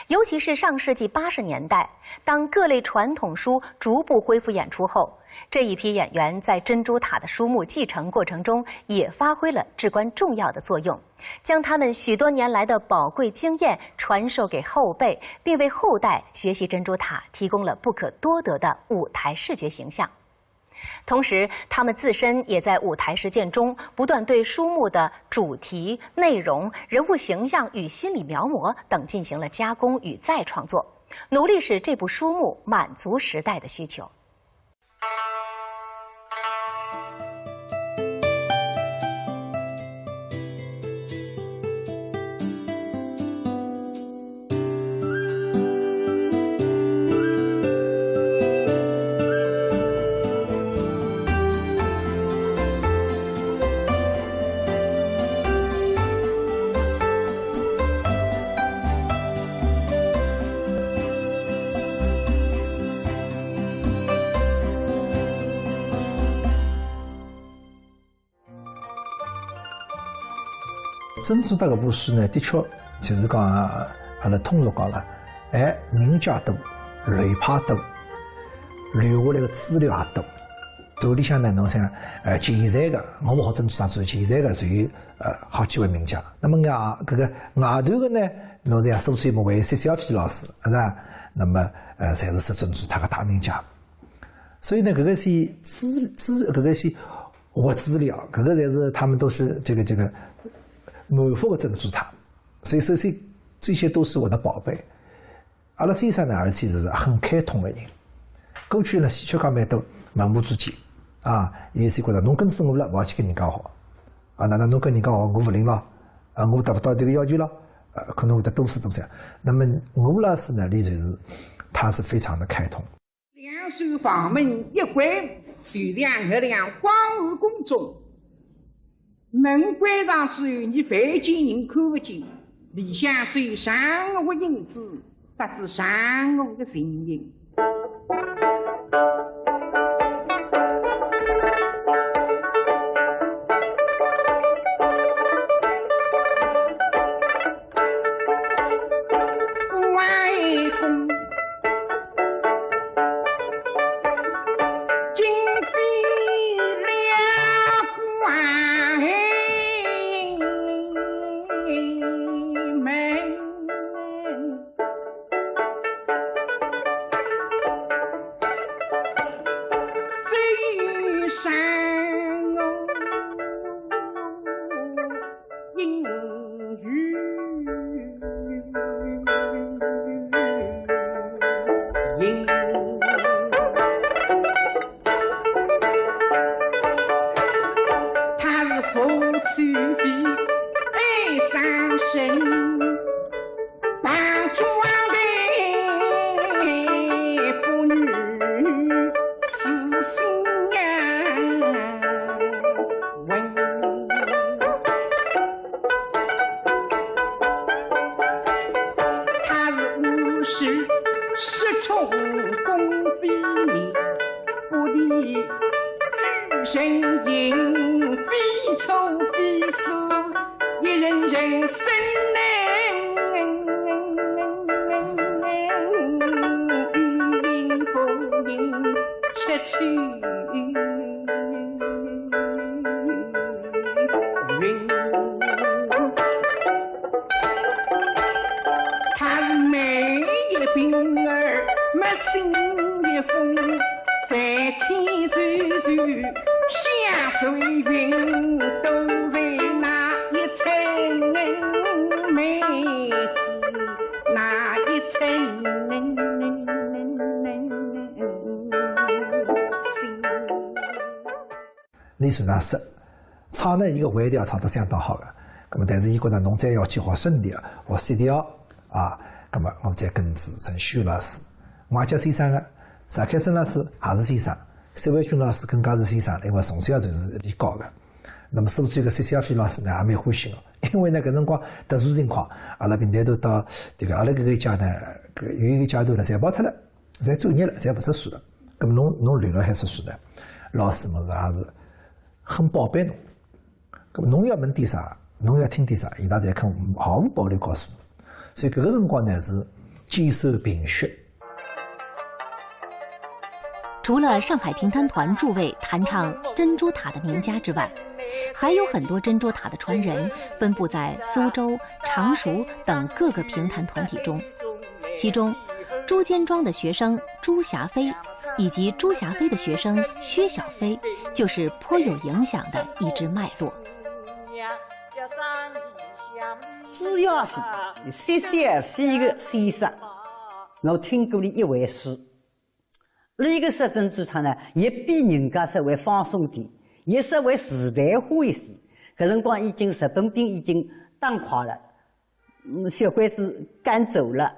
尤其是上世纪80年代，当各类传统书逐步恢复演出后，这一批演员在珍珠塔的书目继承过程中也发挥了至关重要的作用，将他们许多年来的宝贵经验传授给后辈，并为后代学习珍珠塔提供了不可多得的舞台视觉形象。同时，他们自身也在舞台实践中不断对书目的主题、内容、人物形象与心理描摹等进行了加工与再创作，努力使这部书目满足时代的需求。珍珠塔搿部书呢，的确就是讲阿拉通俗讲了，名家多，类派多。留下来个资料也多。团里向呢，侬像健在个，我们学珍珠塔最健在个就有好几位名家。那么搿个外头个呢，侬像苏翠木为谢小飞老师，是吧？那么侪是说珍珠塔个大名家。所以呢，搿个些搿个些活资料，搿个侪是他们都是这个满腹个珍珠塔。所以首先这些都是我的宝贝。阿拉先生呢，而且是很开通的人。过去呢，戏曲讲蛮多门户之见。有些觉得侬跟着我了，我要去跟人家学，那侬跟人家学，我不灵了，我达不到这个要求了，可能会得多事多想。那么吴老师呢，就是他是非常的开通。两手房门一关，水量和量光无公众，门关上之后，你凡见人看不见，里向只有上我影子，不知上我的身影。理论上是唱呢，伊个回调唱得相当好个。咁么，但是伊觉得侬再要去学声调、学色调咁么我再跟子陈旭老师、外教先生个石开生老师也是先生，邵伟军老师更加是先生，因为从小就是练高个。那么苏州个谢小飞老师呢，也蛮欢喜个，因为呢搿辰光特殊情况，阿拉平台头到迭个阿拉搿个阶段，搿有一个阶段呢，侪跑脱了，侪转业了，侪勿读书了。咁么侬留辣海读书呢？老师们也是很宝贝侬。咁么侬要问点啥，侬要听点啥，伊拉侪肯毫无保留告诉侬。所以搿个辰光呢是兼收并蓄。除了上海评弹团诸位弹唱珍珠塔的名家之外，还有很多珍珠塔的传人分布在苏州、常熟等各个评弹团体中。其中，朱坚庄的学生朱霞飞，以及朱霞飞的学生薛小飞，就是颇有影响的一支脉络。主要是谢小飞的先生，我听过的一回事。那个说珍珠塔呢，也比人家稍微放松点，也稍微时代化一些。搿辰光已经日本兵已经打垮了，小鬼子赶走了，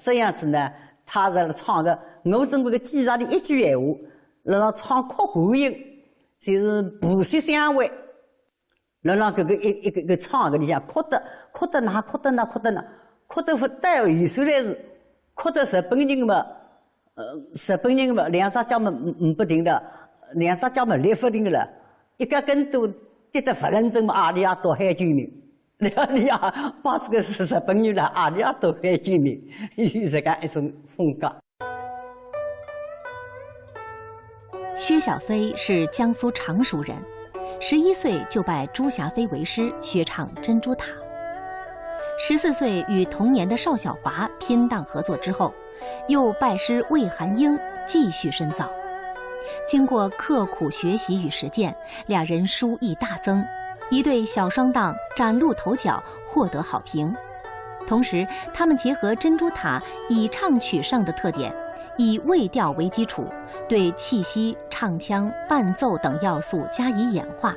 这样子呢，他在唱的我中国的记上的一句闲话，让唱哭观音，就是菩萨相会，让搿个一个唱搿里向哭得哪哭得哪，不带艺术来是哭得日本人嘛。日本人嘛，两只脚嘛不停的，两只脚嘛立不停的了，一个跟都跌得不认真嘛，阿里亚多海军人，阿里亚把这个是日本人了，阿里亚多海军人，有这个一种风格。薛小飞是江苏常熟人，11岁就拜朱霞飞为师，学唱《珍珠塔》。14岁与同年的邵小华拼档合作之后，又拜师魏寒英，继续深造。经过刻苦学习与实践，两人书艺大增，一对小双档崭露头角，获得好评。同时，他们结合珍珠塔以唱取胜的特点，以魏调为基础，对气息、唱腔、伴奏等要素加以演化，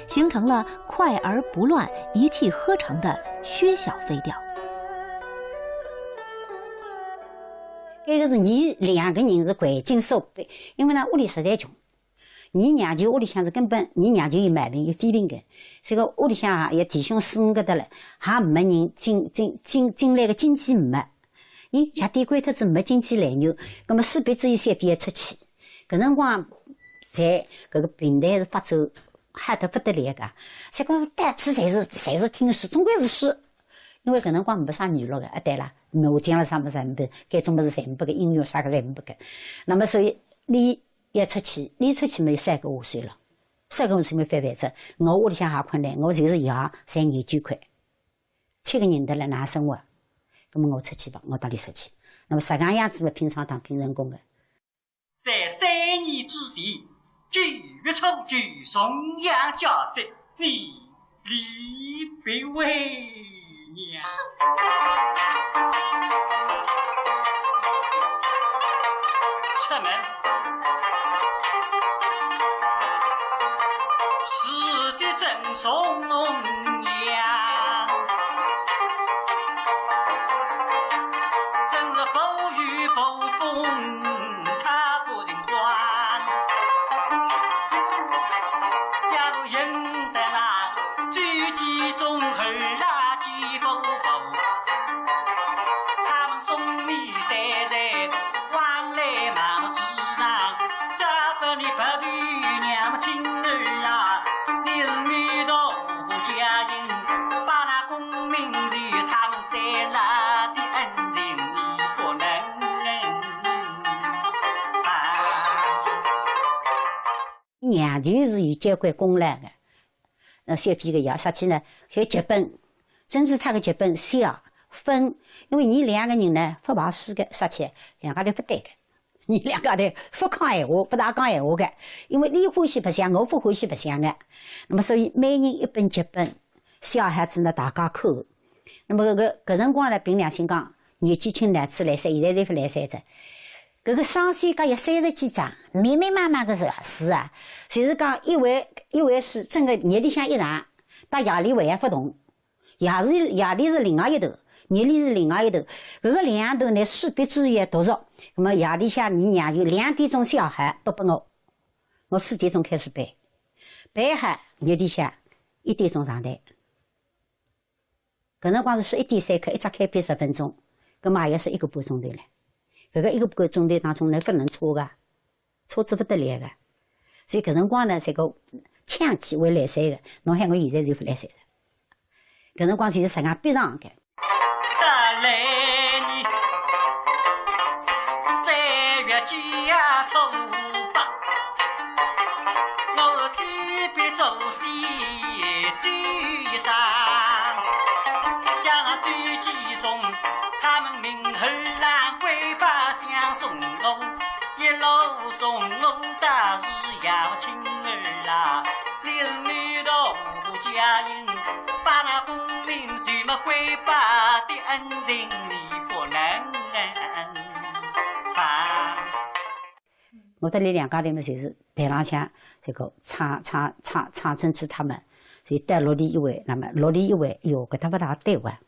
形成了快而不乱、一气呵成的薛小飞调。这个是你两个人是环境所逼，因为呢屋里实在穷，你娘舅屋里向是根本你娘舅有毛病有肺病的，这个屋里向也弟兄4、5个的了，还没人进来个经济没，伊夜点关头子没经济来源，那么势必只有三边出去，搿辰光在搿个平台是发走吓得不得了个，结果单次侪是听书，总归是书。因为搿辰光没啥娱乐个，对啦，我讲了啥么子没，该种么子侪没个音乐啥个侪没个。那么所以你一出去，你出去没有3个5岁了，3个5岁没翻盘子。我屋里向也困难，我就是爷才29块，7个人得了哪生活？那么我出去吧，我到里出去。那么这个样子嘛，平常当拼成功的。在3年之前，9月初举重阳佳节，你李别为娘。出门，是的正重阳，真是风雨不风，他不能管。下路赢得那狙击中儿垃圾不服，他们送你带在往来忙事上，这份你不比娘亲儿啊，你是女的家人，把那功名的他们在那的恩情你不能娘就是有交关功劳的。小皮个药啥体呢？有剧本，珍珠塔个剧本小分，因为你2个人呢不排书个，啥体两家头不对个，你2家头不讲闲话，不大讲闲话个，因为你欢喜白相，我不欢喜白相个。那么所以每人一本剧本，小孩子呢大家看。那么搿辰光呢，凭良心讲，年纪轻男子来塞，现在侪不来塞着。搿个双线加有30几张，密密麻麻个事啊，就是讲一回是整个日里向一场，到夜里还不同，夜里是另外一头，日里是另外一头，搿个2头呢势必注意读书。那么夜里向你娘有2点钟小孩读拨我4点钟开始背好，日里向1点钟上台。搿辰光是11点3刻，一只开篇10分钟，搿嘛也是1个半钟头了。搿个1个半钟头当中呢，不能错个，错子不得了个。所以搿辰光呢，这个枪击会来塞个，侬喊我现在就不来塞了。搿辰光就是实际逼上个。得来你3月家初8，我几笔祖先追上，想那狙击中，他们明儿兰桂把相送我，一路送我到是要亲儿啦，你是女的家人，把那功名全么回报的恩情你不能放。我得你2家头嘛，就是台浪向这个唱珍珠他们，所以带6里1位，那么6里1位，哟，搿搭不大对哇，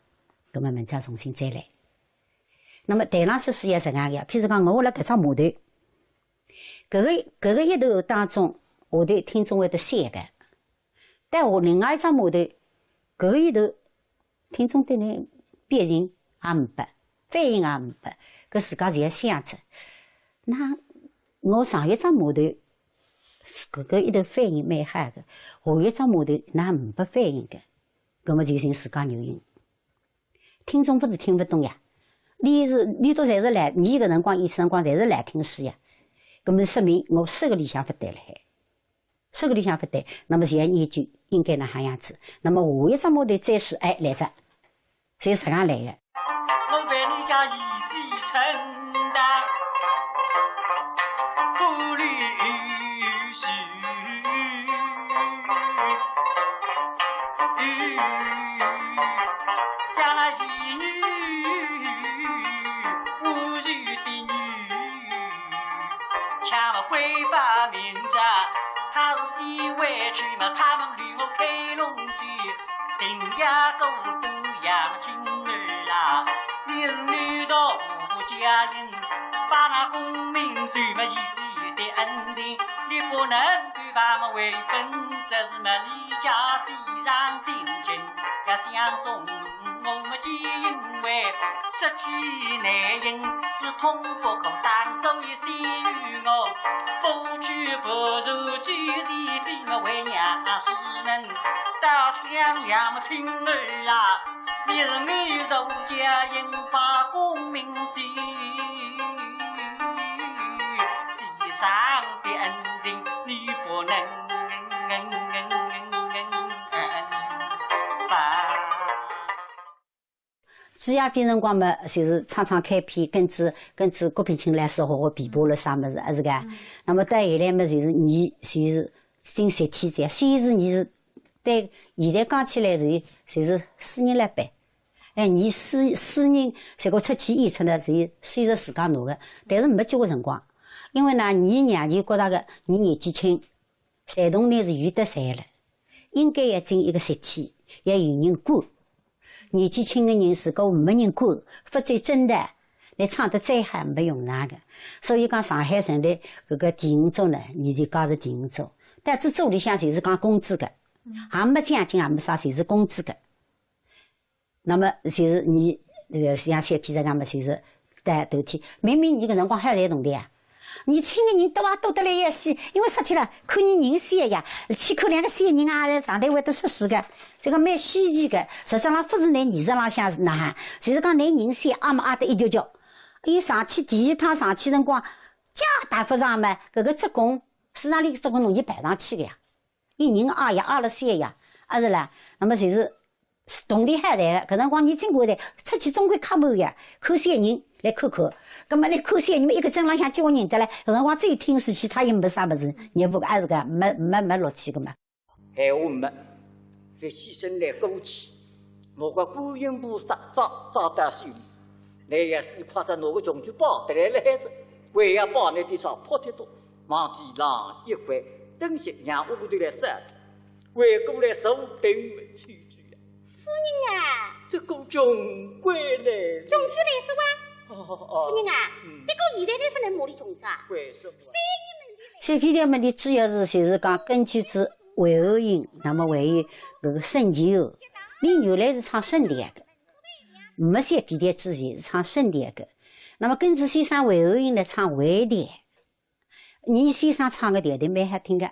搿么明朝重新再来。那么台浪向是也是搿样，譬如讲我辣搿只码头，搿个一头当中，下头听众会得3个，但我另外一只码头，搿个一头听众对你别人也没拨，反应也没拨，搿自家就要想着，那我上一只码头，搿个一头反应蛮好个，下一只码头那没拨反应个，搿么就寻自家原因。听众不是听不懂呀，你都侪是来，你搿辰光意思辰光侪是来听书呀。搿么说明我手个里向不对了海，手个里向不对，那么现在研究应该哪哈样子？那么下一只模头再是哎来着，是这样来的。我为你家一计承担，不履许。像那一女无语的女，抢了回把名家，他是委屈嘛，他们与我开龙居，定呀狗都养亲儿啦，你是女的无家人，把那功名最么一己的恩情，你不能对他们为本，这是么离家既然亲情要相送。我们只因为失去男人是痛不可当，所以先于我不屈不柔，居然对我为娘是能到想养亲儿啊，你是女的无家人，把功名随记上的恩情，你不能主要变辰光嘛，就是常常开篇，跟着郭品清来说好琵琶了啥么子，是个。那么到后来嘛，就是你就是经10天这样，先是你是对现在讲起来就是4人来办，哎，你四人这个出去演出呢，是虽然自家拿的，但是没交关辰光，因为呢，你娘就觉得个你年纪轻，传统呢是有得赛了，应该要经一个10天，要有人管。年纪轻的人，如果没人管，否则真的你唱得再好没用那个。所以讲上海城的这个电影组呢，你就搞是电影组，但这组里向就是讲工资的，也没奖金，也没啥，就是工资的。那么就是你像小皮子那么就是在头天，明明你个辰光还在动的呀。你请个人多啊，多得来也是，因为啥体了？看你人少呀，去看2个3个人啊，在上台会得说事个，这个蛮稀奇个。实际上不是拿艺术浪向是哪哈，就是讲拿人少，阿么阿得一叫叫。伊上去第一趟上去辰光，加大不上嘛，搿个职工市场里职工容易排上去个呀，伊人啊呀阿了3呀，是啦。那么就是动力还在个，搿辰光你经过的出去总归卡满个，看3个人。来看看，葛么来看3个人，一个镇浪向几个人得来，搿辰光只有听书去，他也没啥物事，业务还是个没落去个嘛。闲话没，这牺牲来过去，我个观音菩萨找到手里，来也是夸着我个穷举报得来了还是，为要报那地上破铁多，往地上一回，灯熄让屋头来杀的，回过来15等没去住呀。夫人啊，这个穷归来，穷举来做啊。夫人啊，别个现在才不能摸里种子啊！为什么？小皮条嘛，你主要是就是讲根据之韦后音，那么还有那个圣球，你原来是唱圣调的，没小皮条之前是唱圣调的。那么根据先生韦后音来唱韦调，你先生唱个调的蛮好听的，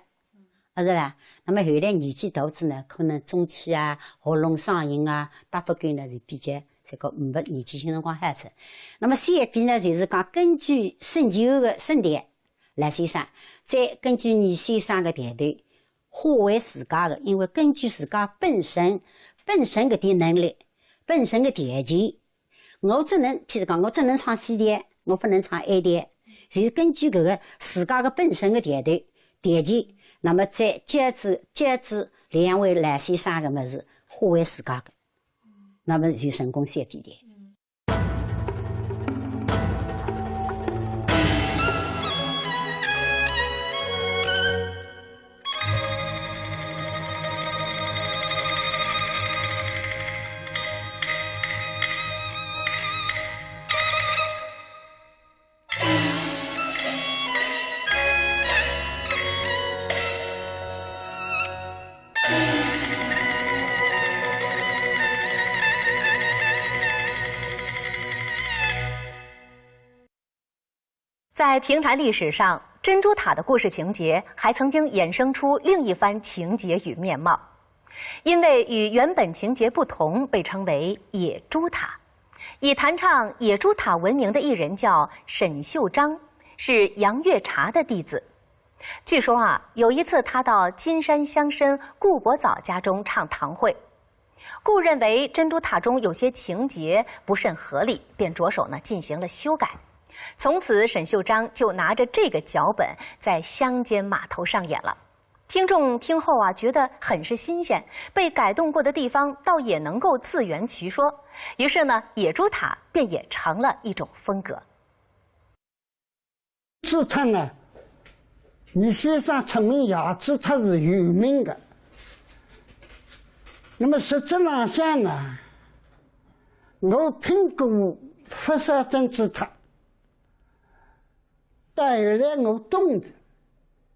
是啦。那么后来年纪大之呢，可能中气啊、喉咙伤音啊、大不干呢是比较。这个没年纪轻辰光喊出，那么下一边呢，就是讲根据圣球的声调来先生，再根据你先生的调头化为自家的，因为根据自家本身的点能力，本身的条件，我只能譬如讲，我只能唱C调，我不能唱 A 调，就是根据这个自家的本身的调头条件，那么再接着2位来先生的么子化为自家的。那么就成功写笔的。在评弹历史上，珍珠塔的故事情节还曾经衍生出另一番情节与面貌，因为与原本情节不同，被称为野猪塔。以弹唱野猪塔闻名的艺人叫沈秀章，是杨岳茶的弟子。据说啊，有一次他到金山乡绅顾伯藻家中唱堂会，顾认为珍珠塔中有些情节不甚合理，便着手进行了修改。从此，沈秀章就拿着这个脚本在乡间码头上演了。听众听后啊，觉得很是新鲜，被改动过的地方倒也能够自圆其说。于是呢，野猪塔便也成了一种风格。猪塔呢，你先生出名野猪塔是有名的。那么实质上向呢，我听过佛山珍珠塔，但后来我懂的，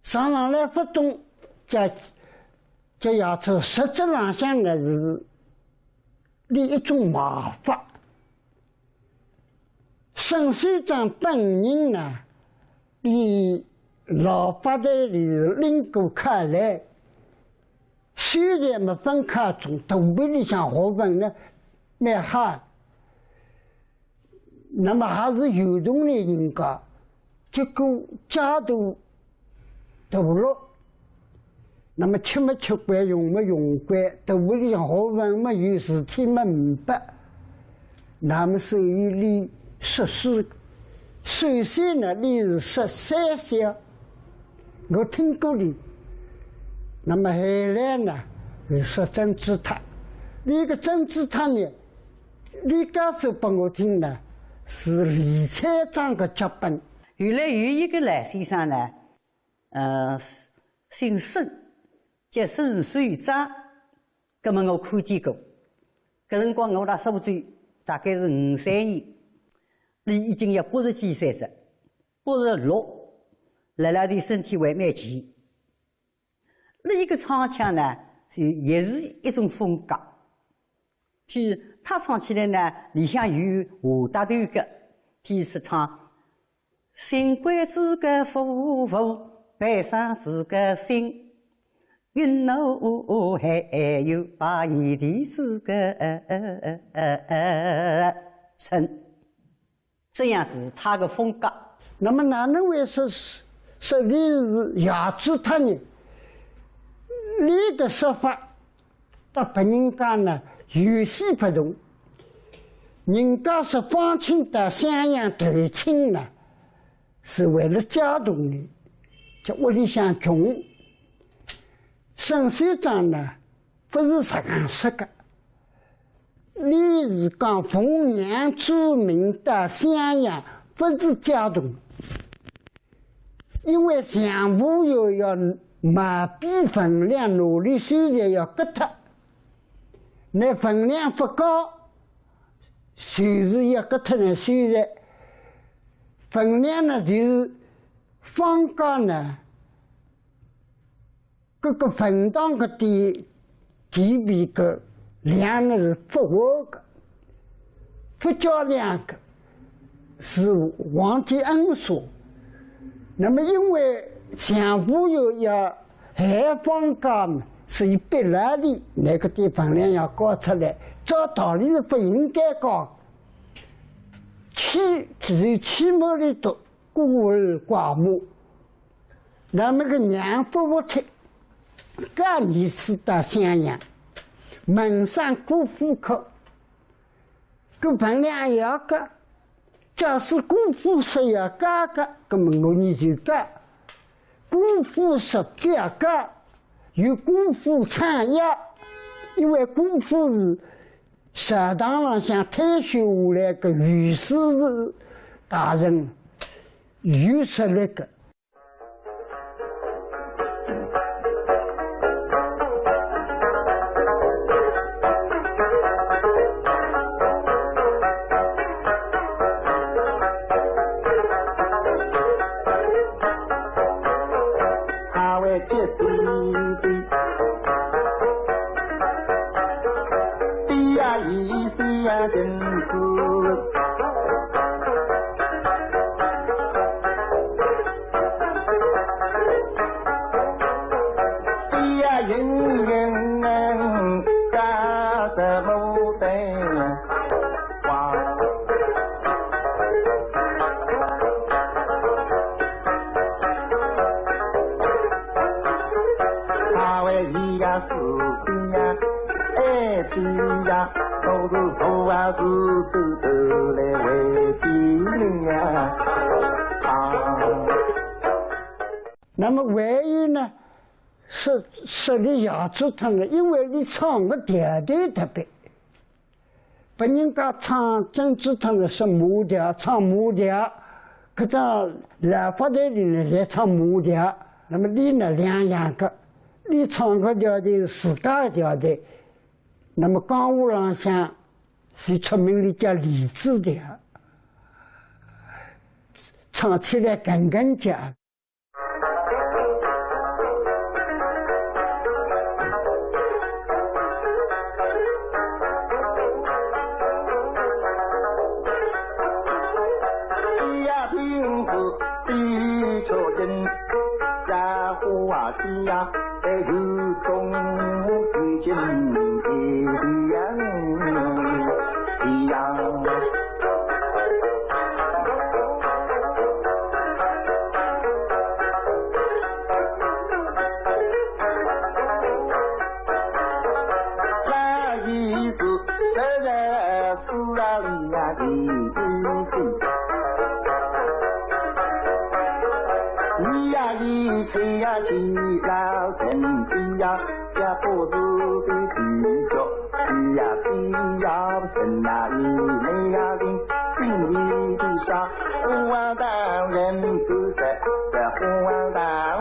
上来不懂。这丫头实质上向呢是另一种麻法。沈水长本人呢，比老八代里拎过开来，虽然没分开中，肚皮里向学问呢蛮好，那么还是有动力人家，结果家都大了。那么吃没吃惯，用没用惯，肚皮里向学问没有事体没明白，那么所以你14，首先呢，你是13岁，我听过你。那么后来呢，是说珍珠塔，那个珍珠塔呢，你告诉给我听呢，是李彩章的脚本。原来有一个赖先生呢，姓沈。叫沈水长，那么我看见过。搿辰光我10岁，大概是53年，你已经要80几岁了，86，辣辣的身体还蛮健。那一个唱腔呢，也是一种风格。譬如他唱起来呢，里向有下大段的，譬如是唱“新官子个夫妇，背上是个心”。云路还有把一的是个称，这样子他的风格。那么哪能会说你是野猪塔呢？你的说法，到别人家呢有些不同。人家说方清的襄阳头亲呢，是为了家动的，在屋里向穷。沈水长呢，不是这样说的。你是讲凤阳著名的襄阳，不是家动，因为相府要麻痹分量，努力收入要割脱，那分量不高，收入要割脱的收入，分量呢就是方家呢。各个分档的地皮个量呢是不合的，不交量的是皇帝恩所。那么因为相府要海方家嘛，所以必然的那个地方量要高出来，照道理是不应该高。只有起码的多，孤儿寡母，那么个娘不服气。各女士到襄阳，门上过户口，搿分量也要割。假使过户说要割个，葛么我你就割；过户说不要割，有过户产业，因为过户是食堂上向退休下来个御史大人有实力个。西呀，都是头啊子头头来为纪念啊。那么外语呢，是你亚洲唱的，因为你唱个调调特别。把人家唱政治唱的是母调，唱母调，可到来发台里呢来唱母调。那么你呢两样个，你唱个调调自家的调调。那么江湖上向最出名的叫李子调，唱起来更加。西呀，在雨中遇见你的一样。那一次实在是让人家的你呀，一起呀，起老身体呀，也不是的比较，你呀，必要生那一没呀的心里的伤，胡啊当人不在，这胡啊当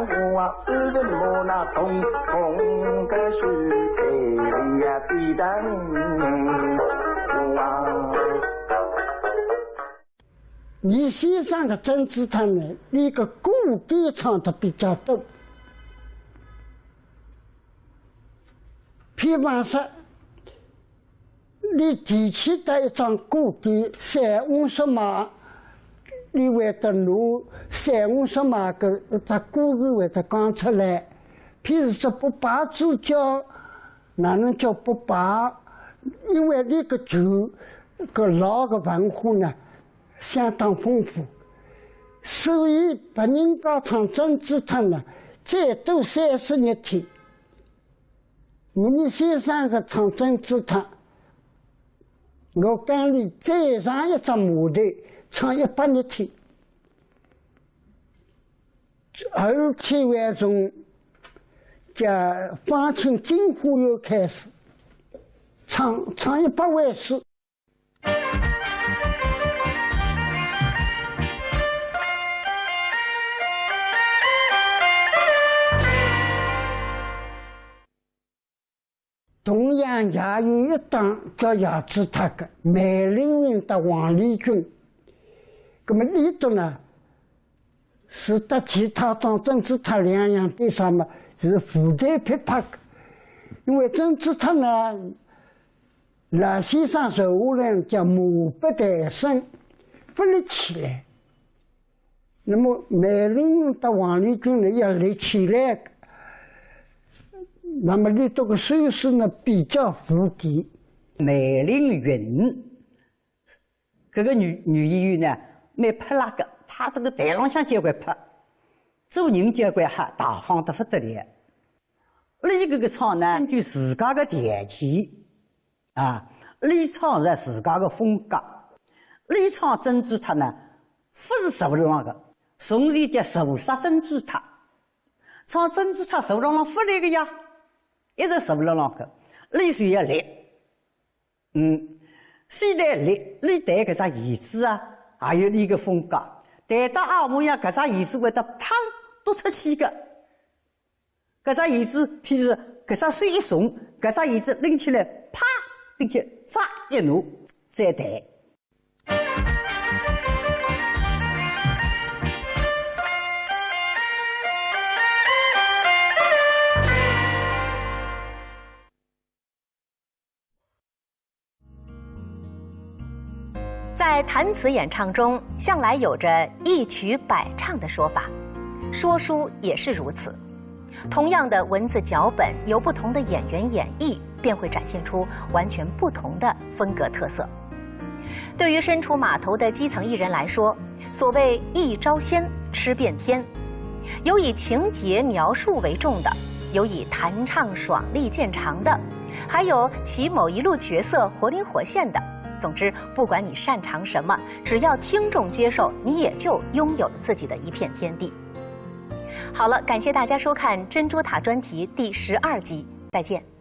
胡啊，是人莫那痛个是给呀必当胡啊。你先生的政治唱呢，那个古典唱的比较多。比方说，你提起的一张古典350码，你为的录350码个这故事为的讲出来。譬如说不把主角，哪能叫不把？因为那个酒个老个文化呢。相当丰富，所以把人家唱政治唱呢，最多31天。你先生个唱政治唱，我跟你再上一只舞台唱100天，而且还从叫放清金虎又开始唱100万次。同样也有一档叫亚子他的梅林云的王立军，那么里头呢是和其他党政治他两样的什么是负责批判的，因为政治他呢老先生手下人叫马不得生，不立起来，那么梅林云的王立军呢要立起来的。那么你这个岁数呢比较福建，梅林云，这个女演员呢，蛮泼辣个，她这个台浪向结棍泼，做人结棍哈大方得不得了。你这个唱呢，根据自家的条件啊，你唱着自家的风格，你唱政治他呢，不是受浪的，从前叫受杀政治他，唱政治他受浪不来个呀。一直受不了浪个，你需要力，虽然力，你弹搿只椅子啊，还有你个风格，弹到二模样，搿只椅子会得砰多出去个，搿只椅子，譬如搿只水一松，搿只椅子拎起来，啪，并且唰一挪，再弹。在弹词演唱中，向来有着一曲百唱的说法，说书也是如此。同样的文字脚本，由不同的演员演绎，便会展现出完全不同的风格特色。对于身处码头的基层艺人来说，所谓一招鲜，吃遍天，有以情节描述为重的，有以弹唱爽利见长的，还有其某一路角色活灵活现的。总之，不管你擅长什么，只要听众接受，你也就拥有了自己的一片天地。好了，感谢大家收看《珍珠塔》专题第12集，再见。